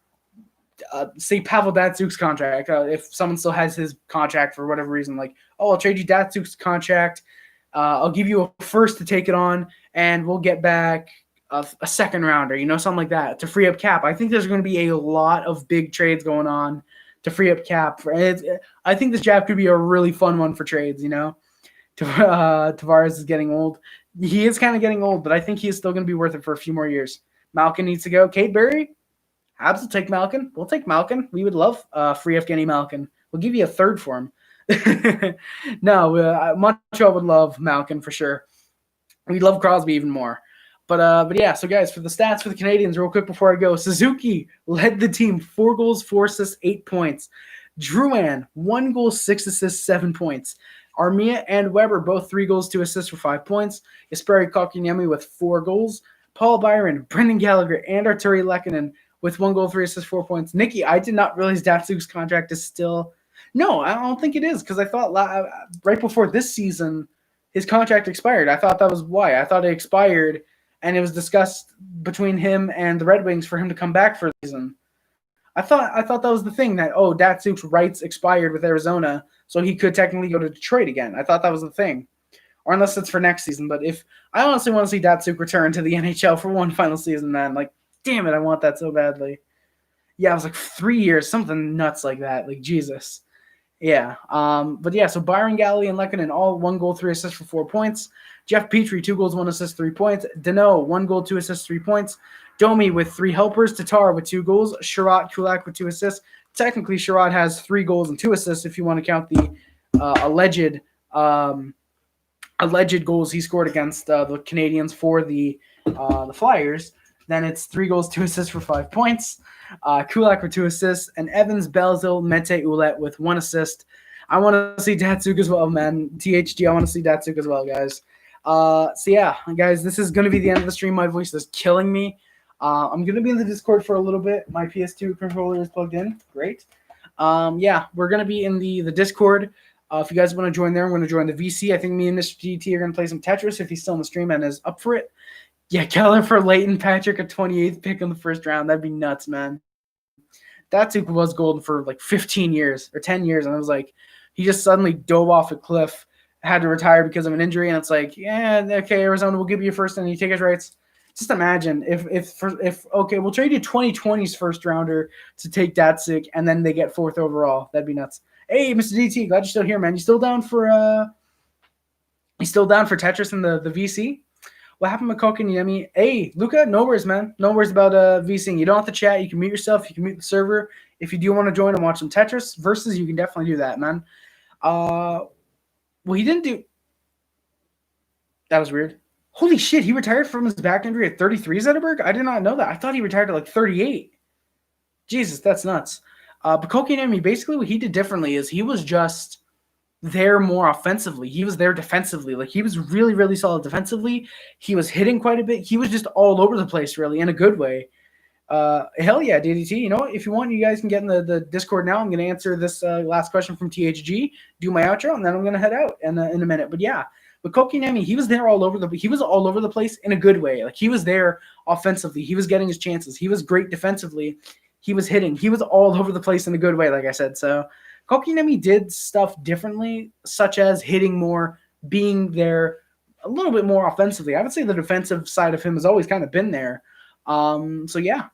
say Pavel Datsuk's contract. If someone still has his contract for whatever reason, like, oh, I'll trade you Datsuk's contract. I'll give you a first to take it on, and we'll get back a second rounder, you know, something like that to free up cap. I think there's going to be a lot of big trades going on to free up cap. I think this draft could be a really fun one for trades, you know. Tavares is getting old. He is kind of getting old, but I think he is still going to be worth it for a few more years. Malkin needs to go. Kate Berry, Habs will take Malkin. We'll take Malkin. We would love free Evgeny Malkin. We'll give you a third for him. No, Montreal would love Malkin for sure. We'd love Crosby even more. But yeah, so guys, for the stats for the Canadiens, real quick before I go, Suzuki led the team, 4 goals, 4 assists, 8 points. Drouin, 1 goal, 6 assists, 7 points. Armia and Weber, both 3 goals, 2 assists for 5 points. Jesperi Kotkaniemi with 4 goals. Paul Byron, Brendan Gallagher, and Arturi Lehkonen with 1 goal, 3 assists, 4 points. Nikki, I did not realize Datsuk's contract is still... No, I don't think it is, because I thought right before this season, his contract expired. I thought that was why. I thought it expired, and it was discussed between him and the Red Wings for him to come back for the season. I thought that was the thing, that, Datsuk's rights expired with Arizona, so he could technically go to Detroit again. I thought that was the thing. Or unless it's for next season. But if I honestly want to see Datsuk return to the NHL for one final season, man. Like, damn it, I want that so badly. Yeah, it was like 3 years, something nuts like that. Like, Jesus. Yeah. But yeah, so Byron, Galley, and Lehkonen all 1 goal, 3 assists for 4 points. Jeff Petrie, 2 goals, 1 assist, 3 points. Deneau, 1 goal, 2 assists, 3 points. Domi with 3 helpers. Tatar with 2 goals. Sherratt, Kulak with 2 assists. Technically, Sherratt has 3 goals and 2 assists if you want to count the alleged goals he scored against the Canadiens for the Flyers. Then it's 3 goals, 2 assists for 5 points. Kulak with 2 assists, and Evans, Belzil, Mehte, Ouellet with 1 assist. I want to see Datsuk as well, man. THG, I want to see Datsuk as well, guys. So yeah, guys, this is going to be the end of the stream. My voice is killing me. I'm going to be in the Discord for a little bit. My PS2 controller is plugged in. Great. Yeah, we're going to be in the Discord. If you guys want to join there, I'm going to join the VC. I think me and Mr. GT are going to play some Tetris if he's still in the stream and is up for it. Yeah, Keller for Leighton Patrick, a 28th pick in the first round. That'd be nuts, man. Datsuk was golden for like 15 years or 10 years, and I was like, he just suddenly dove off a cliff, had to retire because of an injury, and it's like, yeah, okay, Arizona, we'll give you first, and you take his rights. Just imagine if okay, we'll trade you 2020's first rounder to take Datsuk, and then they get 4th overall. That'd be nuts. Hey, Mr. DT, glad you're still here, man. You still down for Tetris in the VC? What happened with Kotkaniemi? Hey, Luca, no worries, man. No worries about VCing. You don't have to chat. You can mute yourself. You can mute the server. If you do want to join and watch some Tetris versus, you can definitely do that, man. Well, he didn't do... That was weird. Holy shit, he retired from his back injury at 33, Zetterberg? I did not know that. I thought he retired at like 38. Jesus, that's nuts. But Kotkaniemi, basically what he did differently is he was just there more offensively. He was there defensively. Like, he was really, really solid defensively. He was hitting quite a bit. He was just all over the place, really, in a good way. Hell yeah, DDT. You know what? If you want, you guys can get in the Discord now. I'm going to answer this last question from THG, do my outro, and then I'm going to head out in a minute. But yeah, with Kotkaniemi, he was there all over the place in a good way. Like, he was there offensively. He was getting his chances. He was great defensively. He was hitting. He was all over the place in a good way, like I said. So Kotkaniemi did stuff differently, such as hitting more, being there a little bit more offensively. I would say the defensive side of him has always kind of been there. So yeah,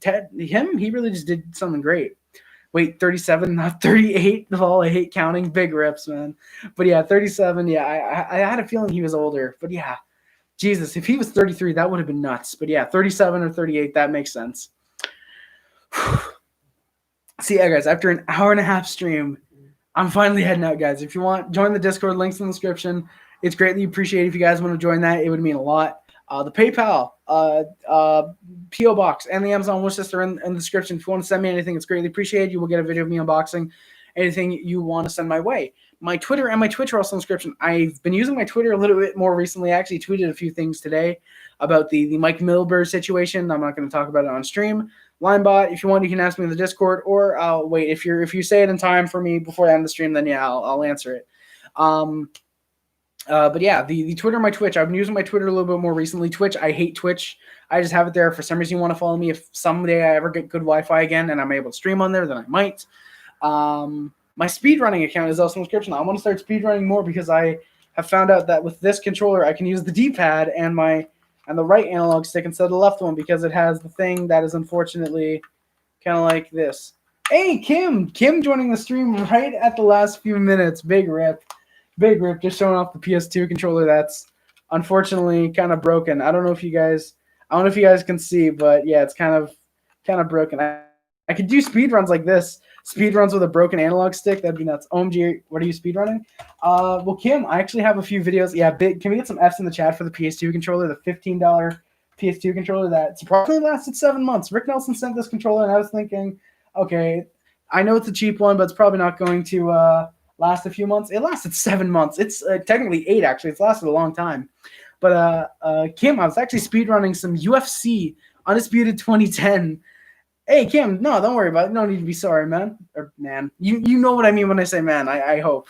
he really just did something great. Wait, 37, not 38. All I hate counting. Big rips, man. But yeah, 37. Yeah, I had a feeling he was older. But yeah, Jesus, if he was 33, that would have been nuts. But yeah, 37 or 38, that makes sense. So yeah, guys, after an hour and a half stream, I'm finally heading out, guys. If you want, join the Discord, links in the description. It's greatly appreciated if you guys want to join that. It would mean a lot. The PayPal, P.O. Box, and the Amazon wish list are in the description. If you want to send me anything, it's greatly appreciated. You will get a video of me unboxing anything you want to send my way. My Twitter and my Twitch are also in the description. I've been using my Twitter a little bit more recently. I actually tweeted a few things today about the Mike Milbury situation. I'm not going to talk about it on stream. Linebot, if you want, you can ask me in the Discord, or I'll wait. If you say it in time for me before I end the stream, then yeah, I'll answer it. But yeah, the Twitter and my Twitch, I've been using my Twitter a little bit more recently. Twitch, I hate Twitch. I just have it there. For some reason, you want to follow me. If someday I ever get good Wi-Fi again and I'm able to stream on there, then I might. My speedrunning account is also in the description. I want to start speedrunning more because I have found out that with this controller, I can use the D-pad and the right analog stick instead of the left one because it has the thing that is unfortunately kind of like this. Hey, Kim joining the stream right at the last few minutes. Big rip, just showing off the PS2 controller that's unfortunately kind of broken. I don't know if you guys can see, but yeah, it's kind of broken. I could do speed runs like this. Speed runs with a broken analog stick. That'd be nuts. OMG, what are you speed running? Well, Kim, I actually have a few videos. Yeah, can we get some Fs in the chat for the PS2 controller, the $15 PS2 controller that surprisingly lasted 7 months. Rick Nelson sent this controller, and I was thinking, okay, I know it's a cheap one, but it's probably not going to last a few months. It lasted 7 months. It's technically 8, actually. It's lasted a long time. But Kim, I was actually speedrunning some UFC Undisputed 2010. Hey, Kim, no, don't worry about it. No need to be sorry, man. Or man, you know what I mean when I say man, I hope.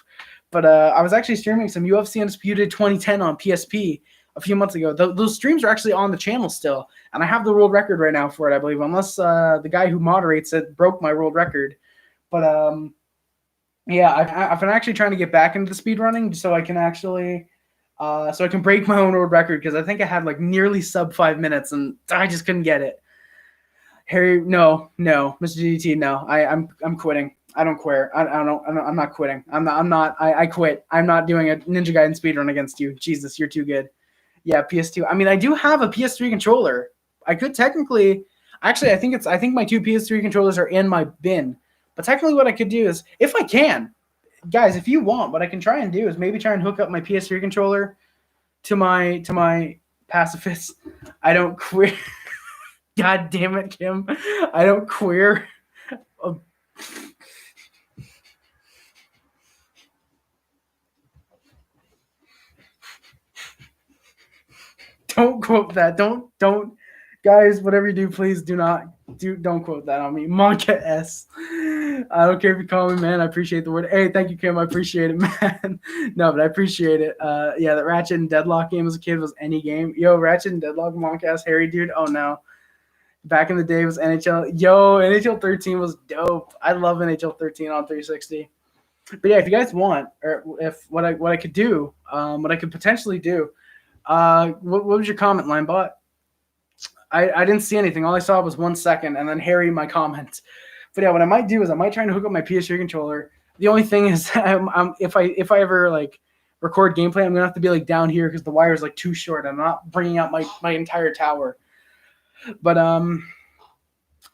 But I was actually streaming some UFC Undisputed 2010 on PSP a few months ago. Those streams are actually on the channel still, and I have the world record right now for it, I believe, unless the guy who moderates it broke my world record. But yeah, I've been actually trying to get back into the speedrunning so I can actually so I can break my own world record, because I think I had like nearly sub 5 minutes and I just couldn't get it. Harry, no, Mr. DDT, no. I'm quitting. I don't quit. I'm not quitting. I quit. I'm not doing a Ninja Gaiden speedrun against you. Jesus, you're too good. Yeah, PS2. I mean, I do have a PS3 controller. I could technically, actually, I think my 2 PS3 controllers are in my bin. But technically, what I could do is, if I can, guys, if you want, what I can try and do is maybe try and hook up my PS3 controller to my pacifist. I don't queer. God damn it, Kim. I don't queer. Don't quote that. Don't guys, whatever you do, please don't quote that on me. Monka S. I don't care if you call me man. I appreciate the word. Hey, thank you, Kim. I appreciate it, man. No, but I appreciate it. Yeah, that Ratchet and Deadlock game as a kid was any game. Yo, Ratchet and Deadlock, Monka S, Harry, dude. Oh no. Back in the day was NHL. Yo, NHL 13 was dope. I love NHL 13 on 360. But yeah, if you guys want, or if what I could do, what I could potentially do, what was your comment, Linebot? I didn't see anything. All I saw was 1 second, and then Harry, my comment. But yeah, what I might do is I might try to hook up my PS3 controller. The only thing is, if I ever like record gameplay, I'm gonna have to be like down here because the wire is like too short. I'm not bringing out my entire tower. But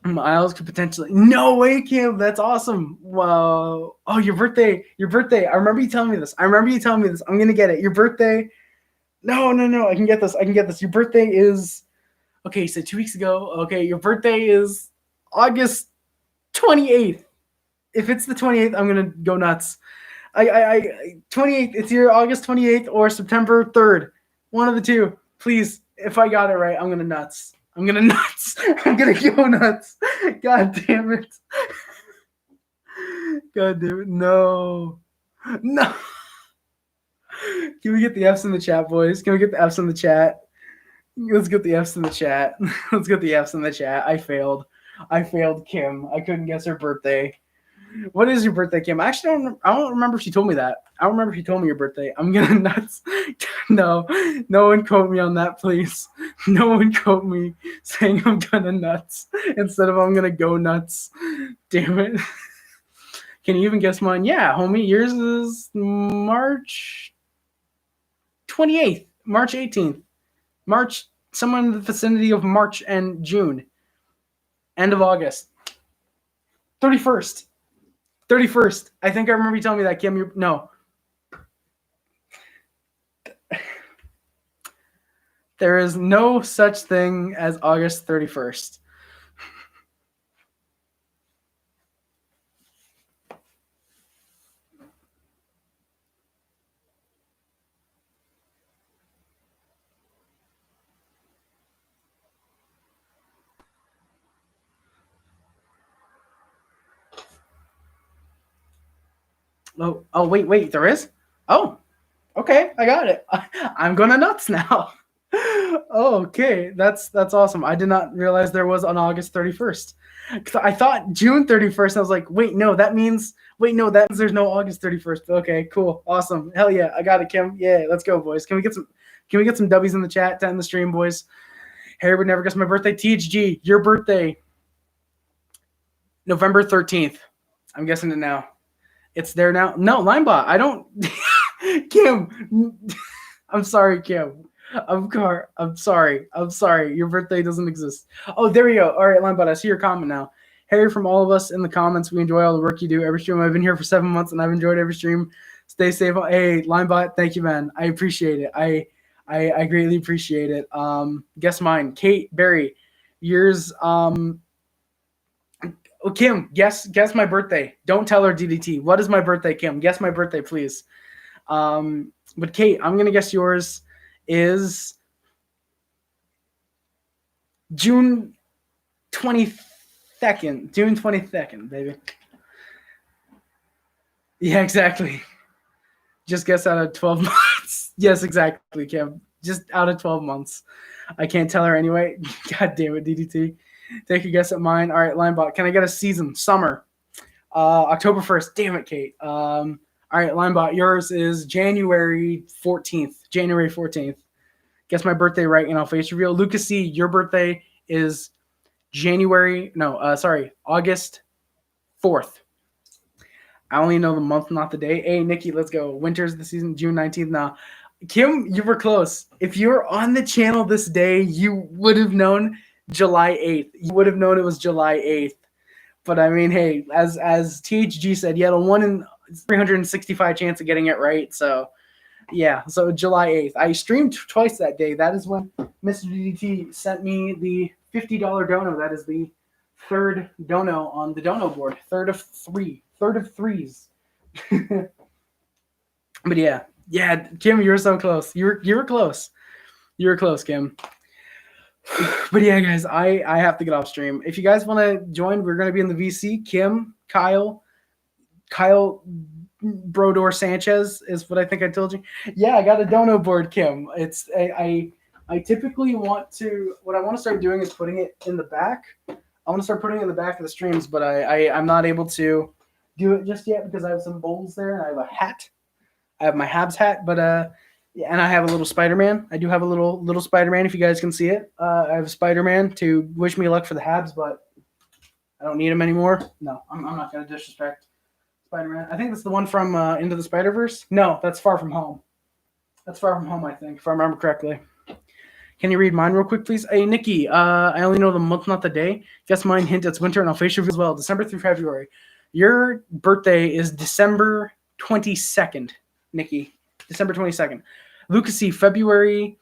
Miles could potentially. No way, Kim. That's awesome. Wow. Oh, your birthday. I remember you telling me this. I'm gonna get it. Your birthday. No. I can get this. Your birthday is. Okay, so 2 weeks ago. Okay, your birthday is August 28th. If it's the 28th, I'm gonna go nuts. I 28th. It's either August 28th or September 3rd. One of the two. Please, if I got it right, I'm gonna nuts. I'm gonna go nuts. God damn it. God damn it. No. Can we get the F's in the chat, boys? Can we get the F's in the chat? Let's get the F's in the chat. I failed, Kim. I couldn't guess her birthday. What is your birthday, Kim? Actually, I don't remember if she told me that. I don't remember if she told me your birthday. I'm gonna nuts. No one quote me on that, please. No one quote me saying I'm gonna nuts instead of I'm gonna go nuts. Damn it. Can you even guess mine? Yeah, homie. Yours is March 28th, March 18th. March, somewhere in the vicinity of March and June. End of August. 31st. I think I remember you telling me that, Kim. No. There is no such thing as August 31st. Oh, wait, there is? Oh, okay, I got it. I'm gonna nuts now. Oh, okay, that's awesome. I did not realize there was on August 31st. Because I thought June 31st. I was like, wait, no, that means there's no August 31st. Okay, cool, awesome, hell yeah, I got it, Kim. Yeah, let's go, boys. Can we get some W's in the chat to end the stream, boys? Harry would never guess my birthday. THG, your birthday, November 13th. I'm guessing it now. It's there now. No, Linebot, I don't. Kim, I'm sorry, Kim. I'm sorry. Your birthday doesn't exist. Oh, there we go. All right, Linebot, I see your comment now. Harry, from all of us in the comments, we enjoy all the work you do every stream. I've been here for 7 months and I've enjoyed every stream. Stay safe. Hey, Linebot, thank you, man. I appreciate it. I greatly appreciate it. Guess mine. Kate Berry. Yours. Oh, Kim, guess my birthday. Don't tell her DDT. What is my birthday, Kim? Guess my birthday, please. But Kate, I'm gonna guess yours is June 22nd. June 22nd, baby. Yeah, exactly. Just guess out of 12 months. Yes, exactly, Kim. Just out of 12 months. I can't tell her anyway. God damn it, DDT. Take a guess at mine. All right, Linebot. Can I get a season? Summer. October 1st. Damn it, Kate. All right, Linebot. Yours is January 14th. January 14th. Guess my birthday right, and I'll face reveal. Lucas C., your birthday is August 4th. I only know the month, not the day. Hey, Nikki, let's go. Winter's the season, June 19th. Now, Kim, you were close. If you were on the channel this day, you would have known July 8th. You would have known it was July 8th. But I mean, hey, as THG said, you had a 1 in 365 chance of getting it right. So, yeah, so July 8th. I streamed twice that day. That is when Mr. DDT sent me the $50 dono. That is the third dono on the dono board. Third of threes. But yeah, Kim, you were so close. You were close. You were close, Kim. But yeah, guys, I have to get off stream. If you guys want to join, we're going to be in the VC. Kim, Kyle Brodor Sanchez is what I think I told you. Yeah, I got a dono board, Kim. It's I typically want to. What I want to start doing is putting it in the back. I want to start putting it in the back of the streams, but I'm not able to do it just yet because I have some bowls there and I have a hat. I have my Habs hat, but yeah, and I have a little Spider-Man. I do have a little Spider-Man if you guys can see it. I have a Spider-Man to wish me luck for the Habs, but I don't need him anymore. No, I'm not going to disrespect Spider-Man. I think that's the one from Into the Spider-Verse. No, that's Far From Home. That's Far From Home, I think, if I remember correctly. Can you read mine real quick, please? Hey, Nikki, I only know the month, not the day. Guess mine, hint, it's winter, and I'll face you as well. December through February. Your birthday is December 22nd, Nikki. December 22nd. Lucas C., February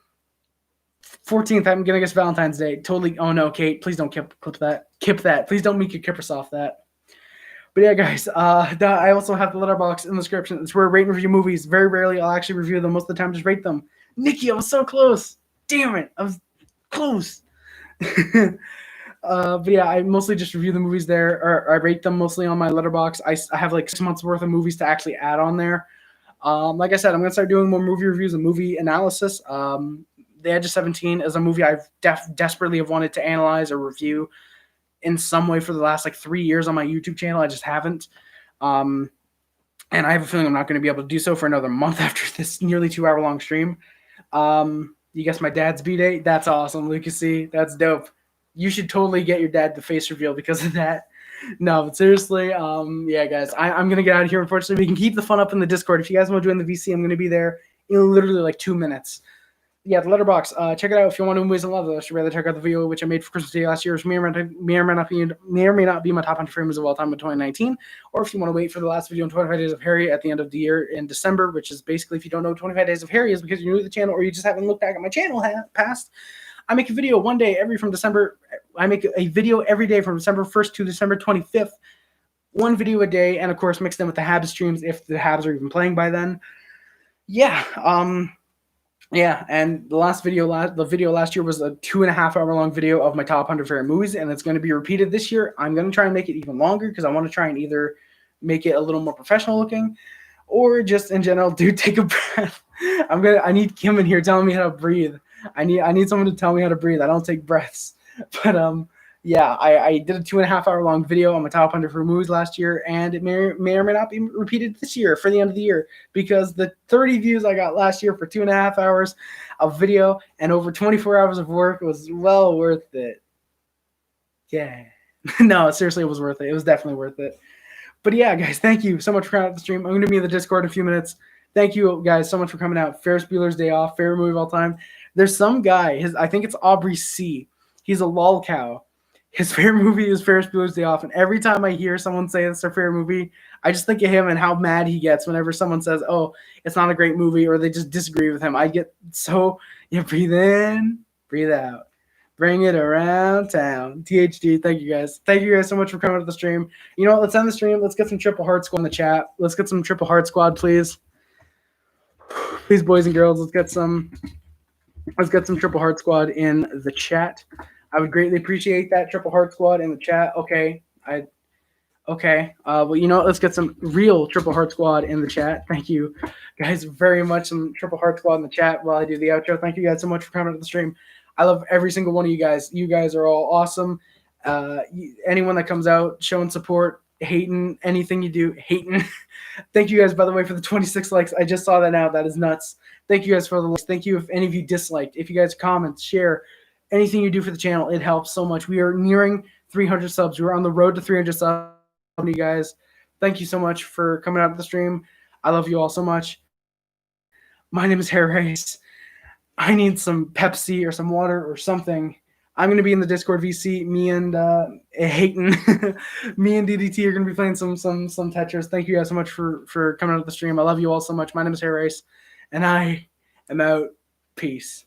14th. I'm going to guess Valentine's Day. Totally. Oh, no, Kate. Please don't clip that. Kip that. Please don't make your kippers off that. But yeah, guys, I also have the letterbox in the description. It's where I rate and review movies. Very rarely I'll actually review them. Most of the time, just rate them. Nikki, I was so close. Damn it. I was close. But yeah, I mostly just review the movies there, or I rate them mostly on my letterbox. I have like 6 months worth of movies to actually add on there. Like I said, I'm going to start doing more movie reviews and movie analysis. The Edge of 17 is a movie I've desperately have wanted to analyze or review in some way for the last like 3 years on my YouTube channel. I just haven't. And I have a feeling I'm not going to be able to do so for another month after this nearly 2-hour long stream. You guess my dad's B-Day? That's awesome, Lucas C. That's dope. You should totally get your dad the face reveal because of that. No, but seriously, yeah, guys, I'm going to get out of here, unfortunately. We can keep the fun up in the Discord. If you guys want to join the VC, I'm going to be there in literally like 2 minutes. Yeah, the letterbox. Check it out if you want to movies and love those. You'd rather check out the video which I made for Christmas Day last year, which may or may not be my top 100 frames of all time in 2019. Or if you want to wait for the last video on 25 Days of Harry at the end of the year in December, which is basically, if you don't know what 25 Days of Harry is because you're new to the channel or you just haven't looked back at my channel past, I make a video one day from December. I make a video every day from December 1st to December 25th. One video a day, and of course mix them with the Habs streams if the Habs are even playing by then. Yeah, yeah, and the video last year was a 2.5-hour long video of my top 100 favorite movies, and it's going to be repeated this year. I'm going to try and make it even longer because I want to try and either make it a little more professional looking, or just in general, dude, take a breath. I need Kim in here telling me how to breathe. I need someone to tell me how to breathe. I don't take breaths, but yeah, I did a 2.5-hour long video on my top 100 for movies last year, and it may or may not be repeated this year for the end of the year because the 30 views I got last year for 2.5 hours of video and over 24 hours of work was well worth it. Yeah. No, seriously, it was worth it. It was definitely worth it. But yeah, guys, thank you so much for coming out the stream. I'm going to be in the Discord in a few minutes. Thank you guys so much for coming out. Ferris Bueller's Day Off, favorite movie of all time. There's some guy, I think it's Aubrey C. He's a lol cow. His favorite movie is Ferris Bueller's Day Off, and every time I hear someone say it's their favorite movie, I just think of him and how mad he gets whenever someone says, oh, it's not a great movie, or they just disagree with him. I get so, breathe in, breathe out. Bring it around town. THG, thank you guys. Thank you guys so much for coming to the stream. You know what? Let's end the stream. Let's get some Triple Heart Squad in the chat. Let's get some Triple Heart Squad, please. Please, boys and girls, let's get some Triple Heart Squad in the chat. I would greatly appreciate that Triple Heart Squad in the chat. Okay. Well, you know what? Let's get some real Triple Heart Squad in the chat. Thank you guys very much. Some Triple Heart Squad in the chat while I do the outro. Thank you guys so much for coming to the stream. I love every single one of you guys. You guys are all awesome. Anyone that comes out showing support, hating anything you do, hating. Thank you guys, by the way, for the 26 likes. I just saw that now. That is nuts. Thank you guys for the likes. Thank you if any of you disliked. If you guys comment, share, anything you do for the channel, it helps so much. We are nearing 300 subs. We're on the road to 300 subs. You guys, thank you so much for coming out of the stream. I love you all so much. My name is Harry. I need some Pepsi or some water or something. I'm going to be in the Discord VC. Me and Hayton, me and DDT are going to be playing some Tetris. Thank you guys so much for coming out of the stream. I love you all so much. My name is Harry, and I am out. Peace.